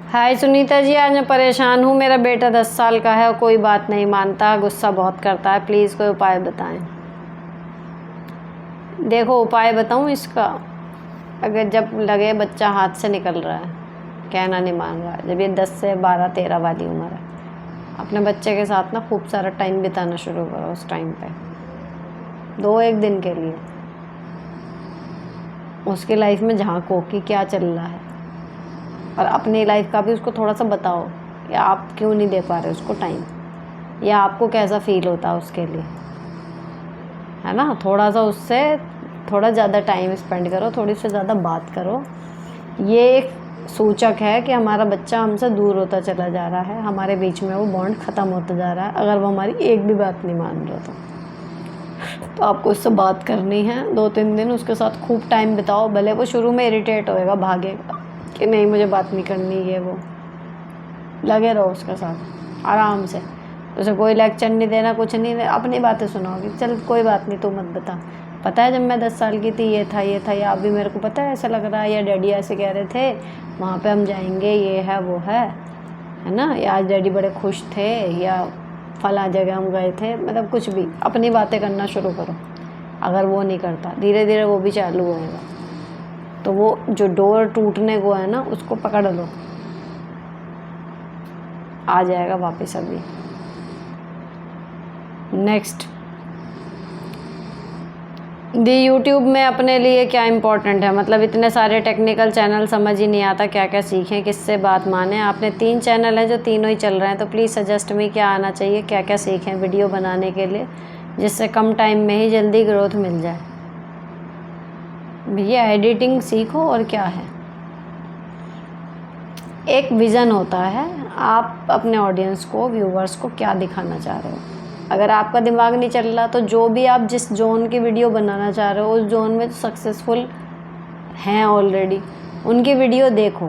[SPEAKER 1] हाय सुनीता जी, आज मैं परेशान हूँ। मेरा बेटा 10 साल का है और कोई बात नहीं मानता, गुस्सा बहुत करता है। प्लीज़ कोई उपाय बताएं। देखो उपाय बताऊँ इसका, अगर जब लगे बच्चा हाथ से निकल रहा है, कहना नहीं मान रहा, जब ये 10 से 12-13 वाली उम्र है, अपने बच्चे के साथ ना खूब सारा टाइम बिताना शुरू करो। उस टाइम पे 2-1 दिन के लिए उसकी लाइफ में झांको कि क्या चल रहा है, और अपनी लाइफ का भी उसको थोड़ा सा बताओ कि आप क्यों नहीं दे पा रहे उसको टाइम, या आपको कैसा फील होता है उसके लिए, है ना। थोड़ा सा उससे थोड़ा ज़्यादा टाइम स्पेंड करो, थोड़ी से ज़्यादा बात करो। ये एक सूचक है कि हमारा बच्चा हमसे दूर होता चला जा रहा है, हमारे बीच में वो बॉन्ड ख़त्म होता जा रहा है। अगर वो हमारी एक भी बात नहीं मान रहा तो आपको उससे बात करनी है। 2-3 दिन उसके साथ खूब टाइम बिताओ। भले वो शुरू में इरिटेट होएगा, भागेगा कि नहीं मुझे बात नहीं करनी, ये वो, लगे रहो उसके साथ आराम से। उसे कोई लेक्चर नहीं देना, कुछ नहीं, अपनी बातें सुनाओगी। चल कोई बात नहीं, तू मत बता, पता है जब मैं 10 साल की थी ये था ये था, या अभी मेरे को पता है ऐसा लग रहा है, या डैडी ऐसे कह रहे थे, वहाँ पे हम जाएंगे, ये है वो है ना, या आज डैडी बड़े खुश थे, या फला जगह हम गए थे। मतलब कुछ भी अपनी बातें करना शुरू करो। अगर वो नहीं करता, धीरे धीरे वो भी चालू होएगा। तो वो जो डोर टूटने को है ना, उसको पकड़ लो, आ जाएगा वापस अभी। नेक्स्ट, दी यूट्यूब में अपने लिए क्या इम्पोर्टेंट है। मतलब इतने सारे टेक्निकल चैनल, समझ ही नहीं आता क्या क्या सीखें, किससे बात माने। आपने 3 चैनल हैं जो तीनों ही चल रहे हैं, तो प्लीज़ सजेस्ट में क्या आना चाहिए, क्या क्या सीखें वीडियो बनाने के लिए, जिससे कम टाइम में ही जल्दी ग्रोथ मिल जाए। भैया एडिटिंग सीखो, और क्या है, एक विज़न होता है, आप अपने ऑडियंस को, व्यूवर्स को क्या दिखाना चाह रहे हो। अगर आपका दिमाग नहीं चल रहा, तो जो भी आप जिस जोन की वीडियो बनाना चाह रहे हो, उस जोन में सक्सेसफुल हैं ऑलरेडी, उनकी वीडियो देखो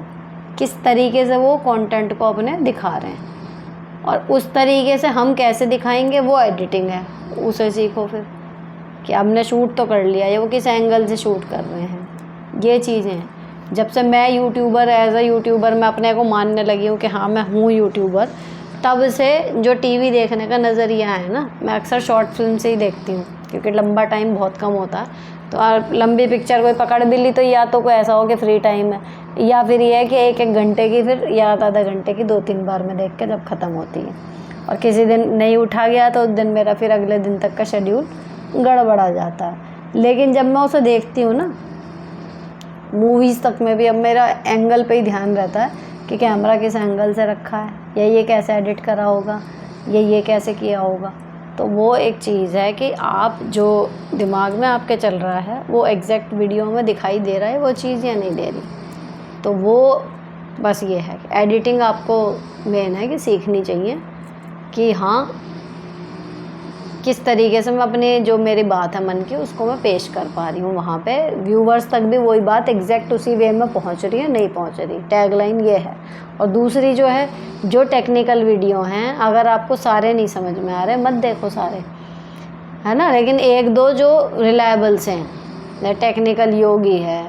[SPEAKER 1] किस तरीके से वो कंटेंट को अपने दिखा रहे हैं, और उस तरीके से हम कैसे दिखाएंगे वो एडिटिंग है, उसे सीखो फिर कि हमने शूट तो कर लिया, या वो किस एंगल से शूट कर रहे हैं। ये चीज़ें हैं। जब से मैं यूट्यूबर, एज अ यूट्यूबर मैं अपने को मानने लगी हूँ कि हाँ मैं हूँ यूट्यूबर, तब से जो टीवी देखने का नज़रिया है ना, मैं अक्सर शॉर्ट फिल्म से ही देखती हूँ, क्योंकि लंबा टाइम बहुत कम होता है। तो लंबी पिक्चर कोई पकड़ भी ली तो या तो कोई ऐसा हो कि फ्री टाइम है, या फिर ये है कि 1-1 घंटे की, फिर या आधा घंटे की 2-3 बार में देख के जब ख़त्म होती है। और किसी दिन नहीं उठा गया तो उस दिन मेरा फिर अगले दिन तक का शेड्यूल गड़बड़ा जाता है। लेकिन जब मैं उसे देखती हूँ ना, मूवीज़ तक में भी अब मेरा एंगल पे ही ध्यान रहता है कि कैमरा किस एंगल से रखा है, या ये कैसे एडिट करा होगा, या ये कैसे किया होगा। तो वो एक चीज़ है कि आप जो दिमाग में आपके चल रहा है वो एग्जैक्ट वीडियो में दिखाई दे रहा है वो चीज़ या नहीं दे रही। तो वो बस ये है कि एडिटिंग आपको मेन है कि सीखनी चाहिए कि हाँ किस तरीके से मैं अपने जो मेरी बात है मन की उसको मैं पेश कर पा रही हूँ, वहाँ पे व्यूवर्स तक भी वही बात एग्जैक्ट उसी वे में पहुँच रही है नहीं पहुँच रही। टैगलाइन ये है। और दूसरी जो है, जो टेक्निकल वीडियो हैं अगर आपको सारे नहीं समझ में आ रहे मत देखो सारे, है ना, लेकिन एक दो जो रिलायबल्स हैं, टेक्निकल योगी है,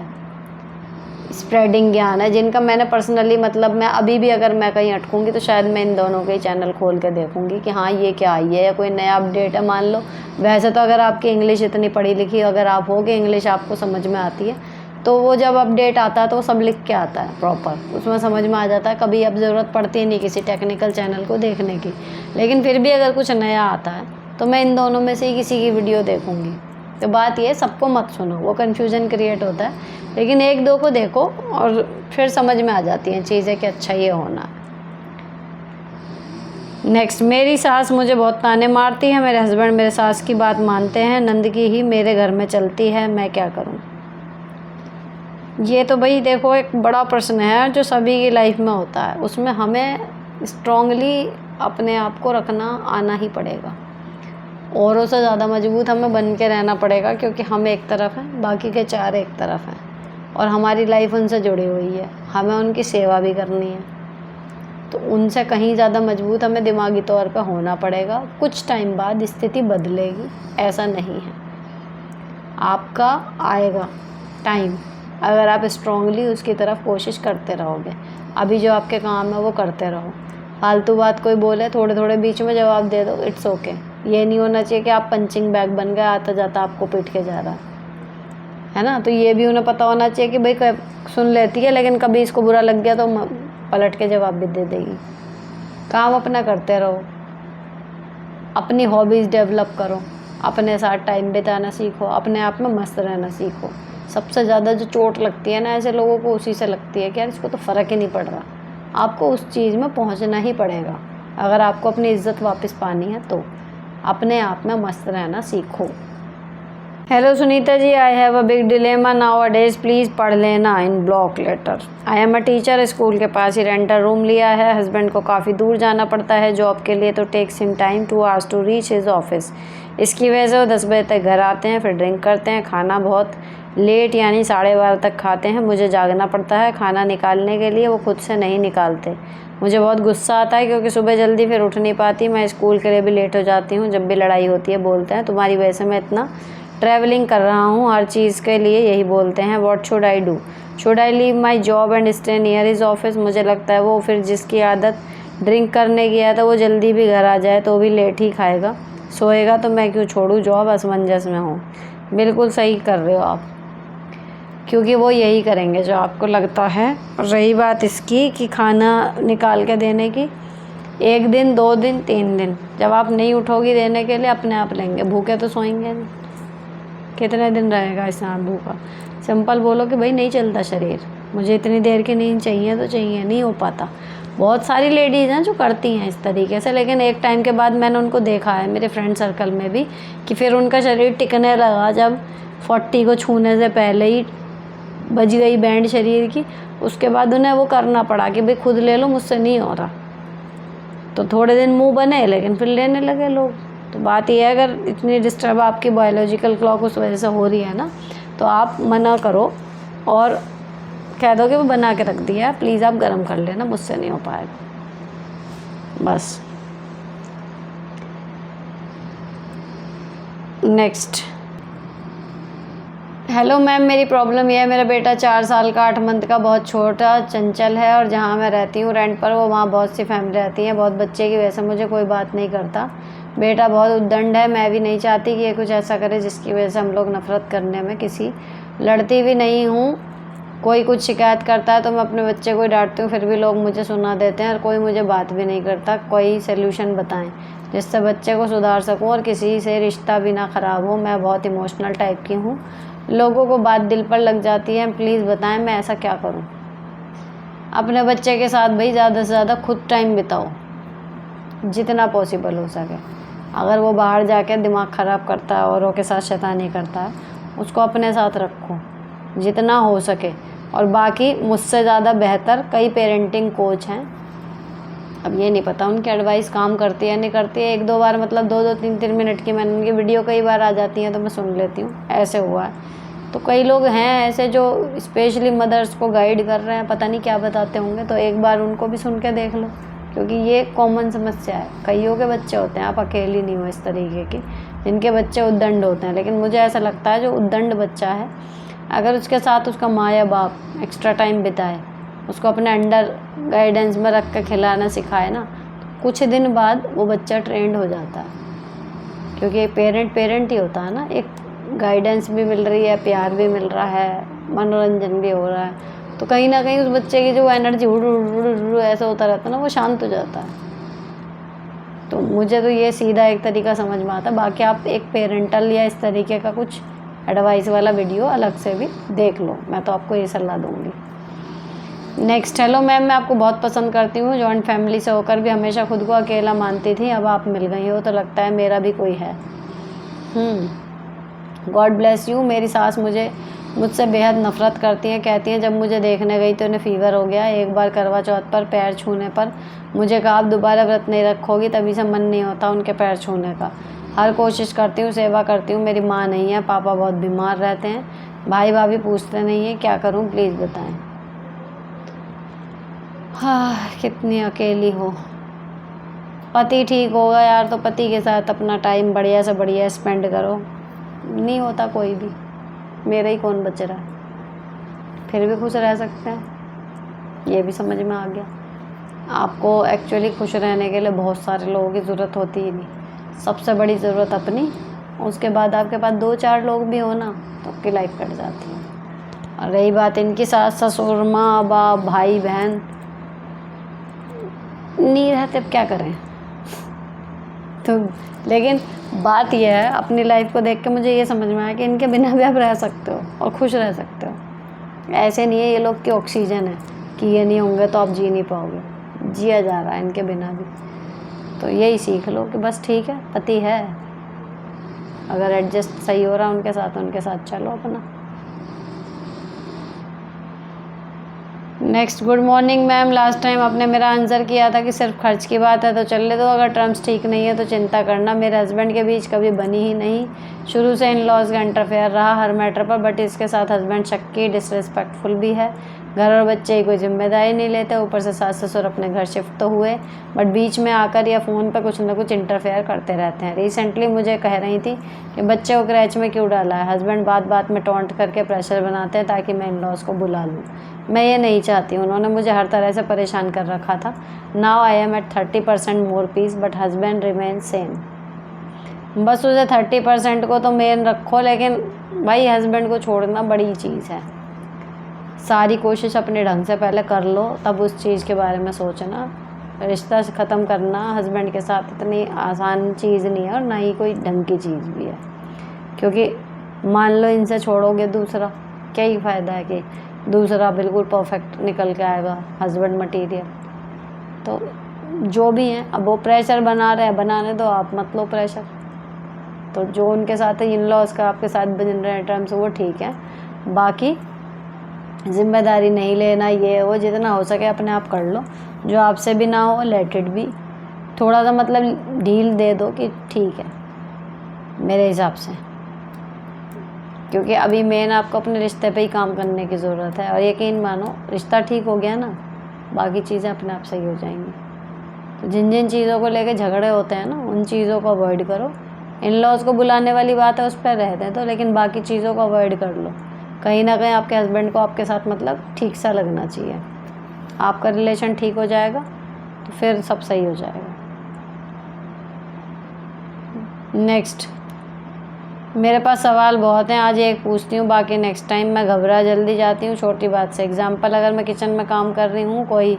[SPEAKER 1] स्प्रेडिंग ज्ञान है, जिनका मैंने पर्सनली मतलब मैं अभी भी अगर मैं कहीं अटकूँगी तो शायद मैं इन दोनों के ही चैनल खोल के देखूँगी कि हाँ ये क्या आई है या कोई नया अपडेट है। मान लो वैसे तो अगर आपकी इंग्लिश इतनी पढ़ी लिखी अगर आप हो कि इंग्लिश आपको समझ में आती है तो वो जब अपडेट आता है तो वो सब लिख के आता है प्रॉपर, उसमें समझ में आ जाता है। कभी अब ज़रूरत पड़ती ही नहीं किसी टेक्निकल चैनल को देखने की, लेकिन फिर भी अगर कुछ नया आता है तो मैं इन दोनों में से ही किसी की वीडियो देखूँगी। तो बात ये, सबको मत सुनो, वो कन्फ्यूज़न क्रिएट होता है, लेकिन एक दो को देखो और फिर समझ में आ जाती हैं चीज़ें कि अच्छा ये होना है। नेक्स्ट, मेरी सास मुझे बहुत ताने मारती है, मेरे हस्बैंड मेरे सास की बात मानते हैं, नंद की ही मेरे घर में चलती है, मैं क्या करूं? ये तो भाई देखो एक बड़ा प्रश्न है जो सभी की लाइफ में होता है, उसमें हमें स्ट्रॉन्गली अपने आप को रखना आना ही पड़ेगा। औरों से ज़्यादा मजबूत हमें बन के रहना पड़ेगा, क्योंकि हम एक तरफ हैं, बाकी के चार एक तरफ हैं और हमारी लाइफ उनसे जुड़ी हुई है, हमें उनकी सेवा भी करनी है। तो उनसे कहीं ज़्यादा मजबूत हमें दिमागी तौर पे होना पड़ेगा। कुछ टाइम बाद स्थिति बदलेगी, ऐसा नहीं है, आपका आएगा टाइम अगर आप स्ट्रांगली उसकी तरफ कोशिश करते रहोगे। अभी जो आपके काम है वो करते रहो, फालतू बात कोई बोले थोड़े थोड़े बीच में जवाब दे दो, इट्स ओके। ये नहीं होना चाहिए कि आप पंचिंग बैग बन गए, आता जाता आपको पीट के जा रहा है ना। तो ये भी उन्हें पता होना चाहिए कि भाई सुन लेती है लेकिन कभी इसको बुरा लग गया तो पलट के जवाब भी दे देगी। काम अपना करते रहो, अपनी हॉबीज़ डेवलप करो, अपने साथ टाइम बिताना सीखो, अपने आप में मस्त रहना सीखो। सबसे ज़्यादा जो चोट लगती है ना ऐसे लोगों को उसी से लगती है कि यार इसको तो फ़र्क ही नहीं पड़ रहा। आपको उस चीज़ में पहुंचना ही पड़ेगा अगर आपको अपनी इज़्ज़त वापस पानी है तो अपने आप में मस्त रहना सीखो। Hello Sunita ji, I have a big dilemma now days, please पढ़ लेना in block letter. I am a teacher, school के पास ही रेंटल रूम लिया है, हस्बैंड को काफ़ी दूर जाना पड़ता है जॉब के लिए, तो takes in time 2 hours to reach his office. इसकी वजह से वो 10 बजे तक घर आते हैं, फिर ड्रिंक करते हैं, खाना बहुत लेट यानी 12:30 तक खाते हैं। मुझे जागना पड़ता है खाना निकालने के लिए, वो खुद से नहीं निकालते। मुझे बहुत गुस्सा आता है क्योंकि सुबह जल्दी फिर उठ नहीं पाती, मैं स्कूल के लिए भी लेट हो जाती हूँ। जब भी लड़ाई होती है बोलते हैं तुम्हारी वजह से मैं इतना ट्रैवलिंग कर रहा हूँ, हर चीज़ के लिए यही बोलते हैं। What should I do? Should I leave my job and stay near his office? मुझे लगता है वो फिर जिसकी आदत ड्रिंक करने की है तो वो जल्दी भी घर आ जाए तो भी लेट ही खाएगा सोएगा, तो मैं क्यों छोड़ूँ जॉब? असमंजस में हूँ। बिल्कुल सही कर रहे हो आप, क्योंकि वो यही करेंगे जो आपको लगता है। रही बात इसकी कि खाना निकाल के देने की, 1 दिन 2 दिन 3 दिन जब आप नहीं उठोगी देने के लिए अपने आप लेंगे, भूखे तो सोएंगे नहीं। कितने दिन रहेगा इंसान भूखा? सिंपल बोलो कि भाई नहीं चलता शरीर, मुझे इतनी देर की नींद चाहिए तो चाहिए, नहीं हो पाता। बहुत सारी लेडीज़ हैं जो करती हैं इस तरीके से, लेकिन एक टाइम के बाद मैंने उनको देखा है मेरे फ्रेंड सर्कल में भी कि फिर उनका शरीर टिकने लगा जब 40 को छूने से पहले ही बज गई बैंड शरीर की। उसके बाद उन्हें वो करना पड़ा कि भाई खुद ले लो, मुझसे नहीं हो रहा। तो थोड़े दिन मुंह बने लेकिन फिर लेने लगे लोग। तो बात यह है, अगर इतनी डिस्टर्ब आपकी बायोलॉजिकल क्लॉक उस वजह से हो रही है ना, तो आप मना करो और कह दो कि वो बना के रख दिया है, प्लीज़ आप गर्म कर लेना, मुझसे नहीं हो पाएगा, बस। नेक्स्ट, हेलो मैम, मेरी प्रॉब्लम यह है, मेरा बेटा 4 साल का 8 मंथ का बहुत छोटा चंचल है और जहाँ मैं रहती हूँ रेंट पर, वो वहाँ बहुत सी फैमिली रहती है। बहुत बच्चे की वजह से मुझे कोई बात नहीं करता। बेटा बहुत उद्दंड है, मैं भी नहीं चाहती कि ये कुछ ऐसा करे जिसकी वजह से हम लोग नफ़रत करने में किसी लड़ती भी नहीं हूँ। कोई कुछ शिकायत करता है तो मैं अपने बच्चे को ही डांटती हूँ, फिर भी लोग मुझे सुना देते हैं और कोई मुझे बात भी नहीं करता। कोई सल्यूशन बताएं जिससे बच्चे को सुधार सकूँ और किसी से रिश्ता भी ना ख़राब हो। मैं बहुत इमोशनल टाइप की हूँ, लोगों को बात दिल पर लग जाती है, प्लीज़ बताएं मैं ऐसा क्या करूं। अपने बच्चे के साथ भाई ज़्यादा से ज़्यादा खुद टाइम बिताओ जितना पॉसिबल हो सके। अगर वो बाहर जाके दिमाग ख़राब करता है, औरों के साथ शैतानी करता है, उसको अपने साथ रखो जितना हो सके। और बाकी मुझसे ज़्यादा बेहतर कई पेरेंटिंग कोच हैं, अब ये नहीं पता उनकी एडवाइस काम करती है नहीं करती है। 1-2 बार मतलब 2-2 3-3 मिनट की मैंने उनकी वीडियो कई बार आ जाती हैं तो मैं सुन लेती हूँ, ऐसे हुआ है। तो कई लोग हैं ऐसे जो स्पेशली मदर्स को गाइड कर रहे हैं, पता नहीं क्या बताते होंगे, तो एक बार उनको भी सुन के देख लो, क्योंकि ये कॉमन समस्या है। कईयों के बच्चे होते हैं, आप अकेली नहीं हो इस तरीके की, जिनके बच्चे उद्दंड होते हैं। लेकिन मुझे ऐसा लगता है जो उद्दंड बच्चा है, अगर उसके साथ उसका माँ या बाप एक्स्ट्रा टाइम बिताए, उसको अपने अंडर गाइडेंस में रख कर खिलाना सिखाए ना, कुछ दिन बाद वो बच्चा ट्रेंड हो जाता है। क्योंकि पेरेंट ही होता है ना, एक गाइडेंस भी मिल रही है, प्यार भी मिल रहा है, मनोरंजन भी हो रहा है, तो कहीं ना कहीं उस बच्चे की जो एनर्जी ऐसा होता रहता है ना, वो शांत हो जाता है। तो मुझे तो ये सीधा एक तरीका समझ में आता है। बाकी आप एक पेरेंटल या इस तरीके का कुछ एडवाइस वाला वीडियो अलग से भी देख लो, मैं तो आपको ये सलाह दूंगी। नेक्स्ट, हेलो मैम, मैं आपको बहुत पसंद करती हूँ। जॉइंट फैमिली से होकर भी हमेशा खुद को अकेला मानती थी, अब आप मिल गई हो तो लगता है मेरा भी कोई है। God bless you. मेरी सास मुझसे बेहद नफ़रत करती हैं, कहती हैं जब मुझे देखने गई तो उन्हें फीवर हो गया। एक बार करवा चौथ पर पैर छूने पर मुझे कहा आप दोबारा व्रत नहीं रखोगी, तभी से मन नहीं होता उनके पैर छूने का। हर कोशिश करती हूँ, सेवा करती हूँ, मेरी माँ नहीं है, पापा बहुत बीमार रहते हैं, भाई भाभी पूछते नहीं हैं, क्या करूँ प्लीज़ बताएं। हाँ, कितनी अकेली हो। पति ठीक होगा यार तो पति के साथ अपना टाइम बढ़िया से बढ़िया स्पेंड करो। नहीं होता कोई भी, मेरा ही कौन बच रहा है, फिर भी खुश रह सकते हैं, ये भी समझ में आ गया। आपको एक्चुअली खुश रहने के लिए बहुत सारे लोगों की ज़रूरत होती ही नहीं, सबसे बड़ी ज़रूरत अपनी, उसके बाद आपके पास 2-4 लोग भी हो ना तो आपकी लाइफ कट जाती है। और रही बात इनकी सास ससुर, माँ बाप, भाई बहन नहीं रहते, अब क्या करें। तो लेकिन बात यह है, अपनी लाइफ को देख के मुझे ये समझ में आया कि इनके बिना भी आप रह सकते हो और खुश रह सकते हो। ऐसे नहीं है ये लोग की ऑक्सीजन है कि ये नहीं होंगे तो आप जी नहीं पाओगे, जिया जा रहा है इनके बिना भी। तो यही सीख लो कि बस ठीक है, पति है, अगर एडजस्ट सही हो रहा है उनके साथ चलो अपना। Next, good morning ma'am, last time आपने मेरा आंसर किया था कि सिर्फ खर्च की बात है तो चलने दो, अगर टर्म्स ठीक नहीं है तो चिंता करना। मेरे हस्बैंड के बीच कभी बनी ही नहीं, शुरू से इन लॉज का इंटरफेयर रहा हर मैटर पर, बट इसके साथ हस्बैंड शक्की डिसरिस्पेक्टफुल भी है, घर और बच्चे की कोई जिम्मेदारी नहीं लेते, ऊपर से सास ससुर अपने घर शिफ्ट तो हुए बट बीच में आकर या फ़ोन पर कुछ ना कुछ इंटरफेयर करते रहते हैं। रिसेंटली मुझे कह रही थी कि बच्चे को क्रैच में क्यों डाला है, हस्बैंड बात बात में टॉन्ट करके प्रेशर बनाते हैं ताकि मैं इन लॉज को बुला लूँ। मैं ये नहीं चाहती, उन्होंने मुझे हर तरह से परेशान कर रखा था। Now I am at 30% more peace but husband remain same. बस उसे 30% को तो मेन रखो, लेकिन भाई हस्बैंड को छोड़ना बड़ी चीज़ है। सारी कोशिश अपने ढंग से पहले कर लो, तब उस चीज़ के बारे में सोचना। रिश्ता ख़त्म करना हस्बैंड के साथ इतनी आसान चीज़ नहीं है और ना ही कोई ढंग की चीज़ भी है, क्योंकि मान लो इनसे छोड़ोगे दूसरा, क्या ही फ़ायदा है कि दूसरा बिल्कुल परफेक्ट निकल के आएगा हस्बैंड मटीरियल। तो जो भी हैं, अब वो प्रेशर बना रहे हैं, बनाने दो, आप मत लो प्रेशर। तो जो उनके साथ इन लॉज का आपके साथ बन रहे हैं टर्म्स, वो ठीक है, बाकी जिम्मेदारी नहीं लेना, ये वो जितना हो सके अपने आप कर लो, जो आपसे भी ना हो लेट इट बी। थोड़ा सा मतलब ढील दे दो कि ठीक है मेरे हिसाब से, क्योंकि अभी मेन आपको अपने रिश्ते पे ही काम करने की ज़रूरत है। और यकीन मानो रिश्ता ठीक हो गया ना, बाकी चीज़ें अपने आप सही हो जाएंगी। तो जिन जिन चीज़ों को लेके झगड़े होते हैं ना, उन चीज़ों को अवॉइड करो। इन लॉज को बुलाने वाली बात है, उस पर रहते हैं तो, लेकिन बाकी चीज़ों को अवॉइड कर लो। कहीं ना कहीं आपके हस्बैंड को आपके साथ मतलब ठीक सा लगना चाहिए, आपका रिलेशन ठीक हो जाएगा तो फिर सब सही हो जाएगा। नेक्स्ट, मेरे पास सवाल बहुत हैं, आज एक पूछती हूँ, बाकी नेक्स्ट टाइम। मैं घबरा जल्दी जाती हूँ छोटी बात से। एग्जांपल, अगर मैं किचन में काम कर रही हूँ, कोई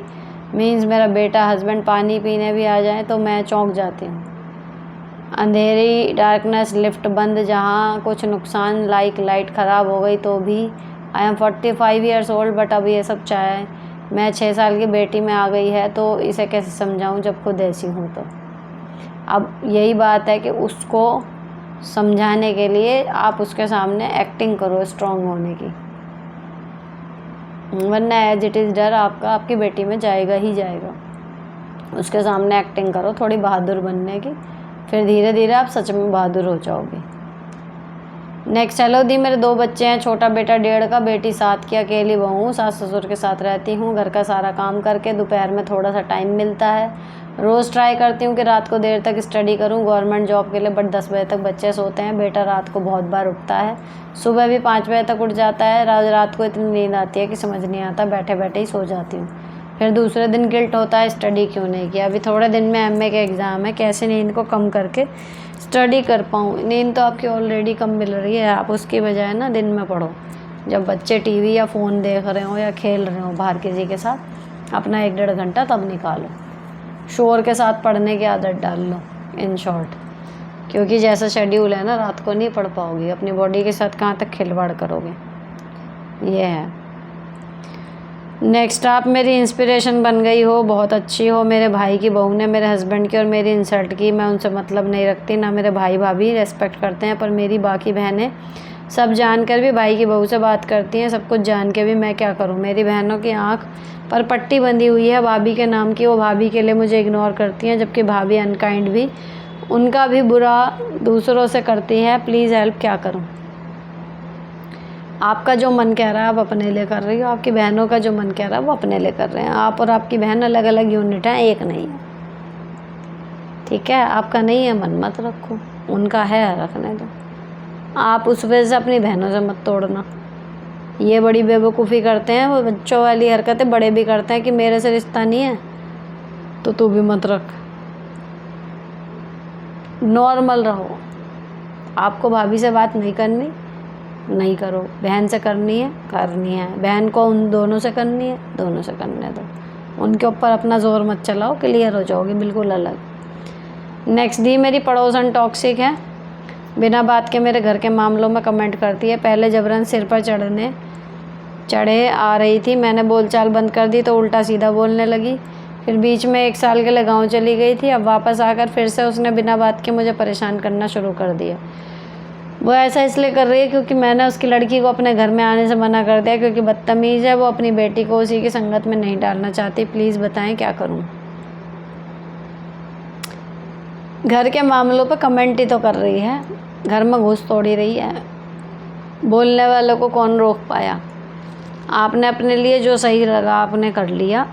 [SPEAKER 1] मीन्स मेरा बेटा हस्बैंड पानी पीने भी आ जाए तो मैं चौंक जाती हूँ। अंधेरी डार्कनेस, लिफ्ट बंद, जहाँ कुछ नुकसान लाइक लाइट ख़राब हो गई तो भी। I am 45 years old but अब ये सब चाहे मैं 6 साल की बेटी में आ गई है तो इसे कैसे समझाऊं जब खुद ऐसी हूँ। तो अब यही बात है कि उसको समझाने के लिए आप उसके सामने एक्टिंग करो स्ट्रांग होने की, वरना एज इट इज़ डर आपकी बेटी में जाएगा ही जाएगा। उसके सामने एक्टिंग करो थोड़ी बहादुर बनने की, फिर धीरे धीरे आप सच में बहादुर हो जाओगे। नेक्स्ट, हेलो दी, मेरे 2 बच्चे हैं, छोटा बेटा 1.5 का, बेटी 7 की, अकेली बहू हूँ, सास ससुर के साथ रहती हूँ। घर का सारा काम करके दोपहर में थोड़ा सा टाइम मिलता है। रोज़ ट्राई करती हूँ कि रात को देर तक स्टडी करूँ गवर्नमेंट जॉब के लिए, बट 10 बजे तक बच्चे सोते हैं। बेटा रात को बहुत बार उठता है, सुबह भी 5 बजे तक उठ जाता है। रात को इतनी नींद आती है कि समझ नहीं आता, बैठे बैठे ही सो जाती हूँ। फिर दूसरे दिन गिल्ट होता है स्टडी क्यों नहीं किया। अभी थोड़े दिन में एमए के एग्ज़ाम है, कैसे नींद को कम करके स्टडी कर पाऊँ। नींद तो आपकी ऑलरेडी कम मिल रही है, आप उसकी बजाय ना दिन में पढ़ो। जब बच्चे टीवी या फ़ोन देख रहे हो या खेल रहे हो बाहर किसी के साथ, अपना 1-1.5 घंटा तब निकालो। शोर के साथ पढ़ने की आदत डाल लो इन शॉर्ट, क्योंकि जैसा शेड्यूल है ना, रात को नहीं पढ़ पाओगे। अपनी बॉडी के साथ कहाँ तक खिलवाड़ करोगे, ये है। नेक्स्ट, आप मेरी इंस्पिरेशन बन गई हो, बहुत अच्छी हो। मेरे भाई की बहू ने मेरे हस्बैंड की और मेरी इंसल्ट की। मैं उनसे मतलब नहीं रखती, ना मेरे भाई भाभी रेस्पेक्ट करते हैं, पर मेरी बाकी बहनें सब जानकर भी भाई की बहू से बात करती हैं। सब कुछ जान के भी मैं क्या करूं। मेरी बहनों की आंख पर पट्टी बंधी हुई है भाभी के नाम की। वो भाभी के लिए मुझे इग्नोर करती हैं, जबकि भाभी अनकाइंड भी उनका भी बुरा दूसरों से करती है। प्लीज़ हेल्प, क्या करूँ। आपका जो मन कह रहा है आप अपने लिए कर रही हो, आपकी बहनों का जो मन कह रहा है वो अपने लिए कर रहे हैं। आप और आपकी बहन अलग अलग यूनिट हैं, एक नहीं है, ठीक है। आपका नहीं है मन मत रखो, उनका है रखने दो। आप उस वजह से अपनी बहनों से मत तोड़ना। ये बड़ी बेवकूफ़ी करते हैं, वो बच्चों वाली हरकतें बड़े भी करते हैं कि मेरे से रिश्ता नहीं है तो तू भी मत रख। नॉर्मल रहो। आपको भाभी से बात नहीं करनी, नहीं करो। बहन से करनी है, बहन को उन दोनों से करनी है, दोनों से करने दो। उनके ऊपर अपना ज़ोर मत चलाओ, क्लियर हो जाओगे बिल्कुल अलग। नेक्स्ट, दी, मेरी पड़ोसन टॉक्सिक है, बिना बात के मेरे घर के मामलों में कमेंट करती है। पहले जबरन सिर पर चढ़े आ रही थी, मैंने बोलचाल बंद कर दी तो उल्टा सीधा बोलने लगी। फिर बीच में 1 साल के लिए गाँव चली गई थी, अब वापस आकर फिर से उसने बिना बात के मुझे परेशान करना शुरू कर दिया। वो ऐसा इसलिए कर रही है क्योंकि मैंने उसकी लड़की को अपने घर में आने से मना कर दिया, क्योंकि बदतमीज़ है। वो अपनी बेटी को उसी की संगत में नहीं डालना चाहती। प्लीज़ बताएं क्या करूं। घर के मामलों पे कमेंट ही तो कर रही है, घर में घुस तोड़ी रही है। बोलने वालों को कौन रोक पाया। आपने अपने लिए जो सही लगा आपने कर लिया,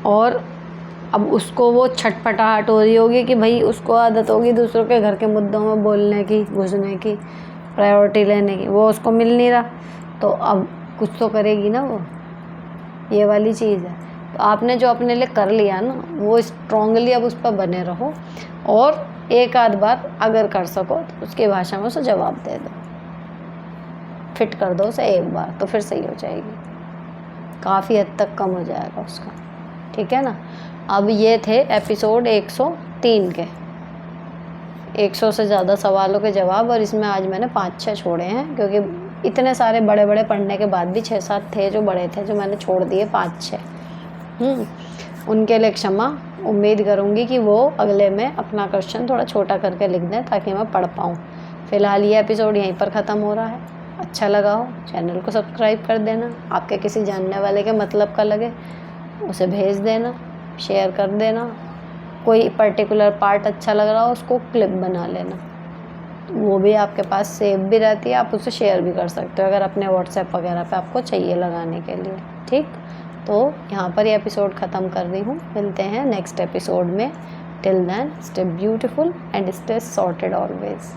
[SPEAKER 1] और अब उसको वो छटपटाहट हो रही होगी कि भाई उसको आदत होगी दूसरों के घर के मुद्दों में बोलने की, घुसने की, प्रायोरिटी लेने की। वो उसको मिल नहीं रहा तो अब कुछ तो करेगी ना वो, ये वाली चीज़ है। तो आपने जो अपने लिए कर लिया ना, वो स्ट्रांगली अब उस पर बने रहो, और एक आध बार अगर कर सको तो उसकी भाषा में उसे जवाब दे दो, फिट कर दो उसे एक बार, तो फिर सही हो जाएगी, काफ़ी हद तक कम हो जाएगा उसका, ठीक है ना। अब ये थे एपिसोड 103 के 100 से ज़्यादा सवालों के जवाब, और इसमें आज मैंने 5-6 छोड़े हैं, क्योंकि इतने सारे बड़े बड़े पढ़ने के बाद भी 6-7 थे जो बड़े थे, जो मैंने छोड़ दिए 5-6। उनके लिए क्षमा। उम्मीद करूँगी कि वो अगले में अपना क्वेश्चन थोड़ा छोटा करके लिख दें ताकि मैं पढ़ पाऊँ। फ़िलहाल ये एपिसोड यहीं पर ख़त्म हो रहा है। अच्छा लगा हो चैनल को सब्सक्राइब कर देना, आपके किसी जानने वाले के मतलब का लगे उसे भेज देना, शेयर कर देना। कोई पर्टिकुलर पार्ट अच्छा लग रहा हो उसको क्लिप बना लेना, वो भी आपके पास सेव भी रहती है, आप उसे शेयर भी कर सकते हो अगर अपने व्हाट्सएप वगैरह पे आपको चाहिए लगाने के लिए, ठीक। तो यहाँ पर ये एपिसोड ख़त्म कर रही हूँ, मिलते हैं नेक्स्ट एपिसोड में। Till then stay beautiful and stay sorted always.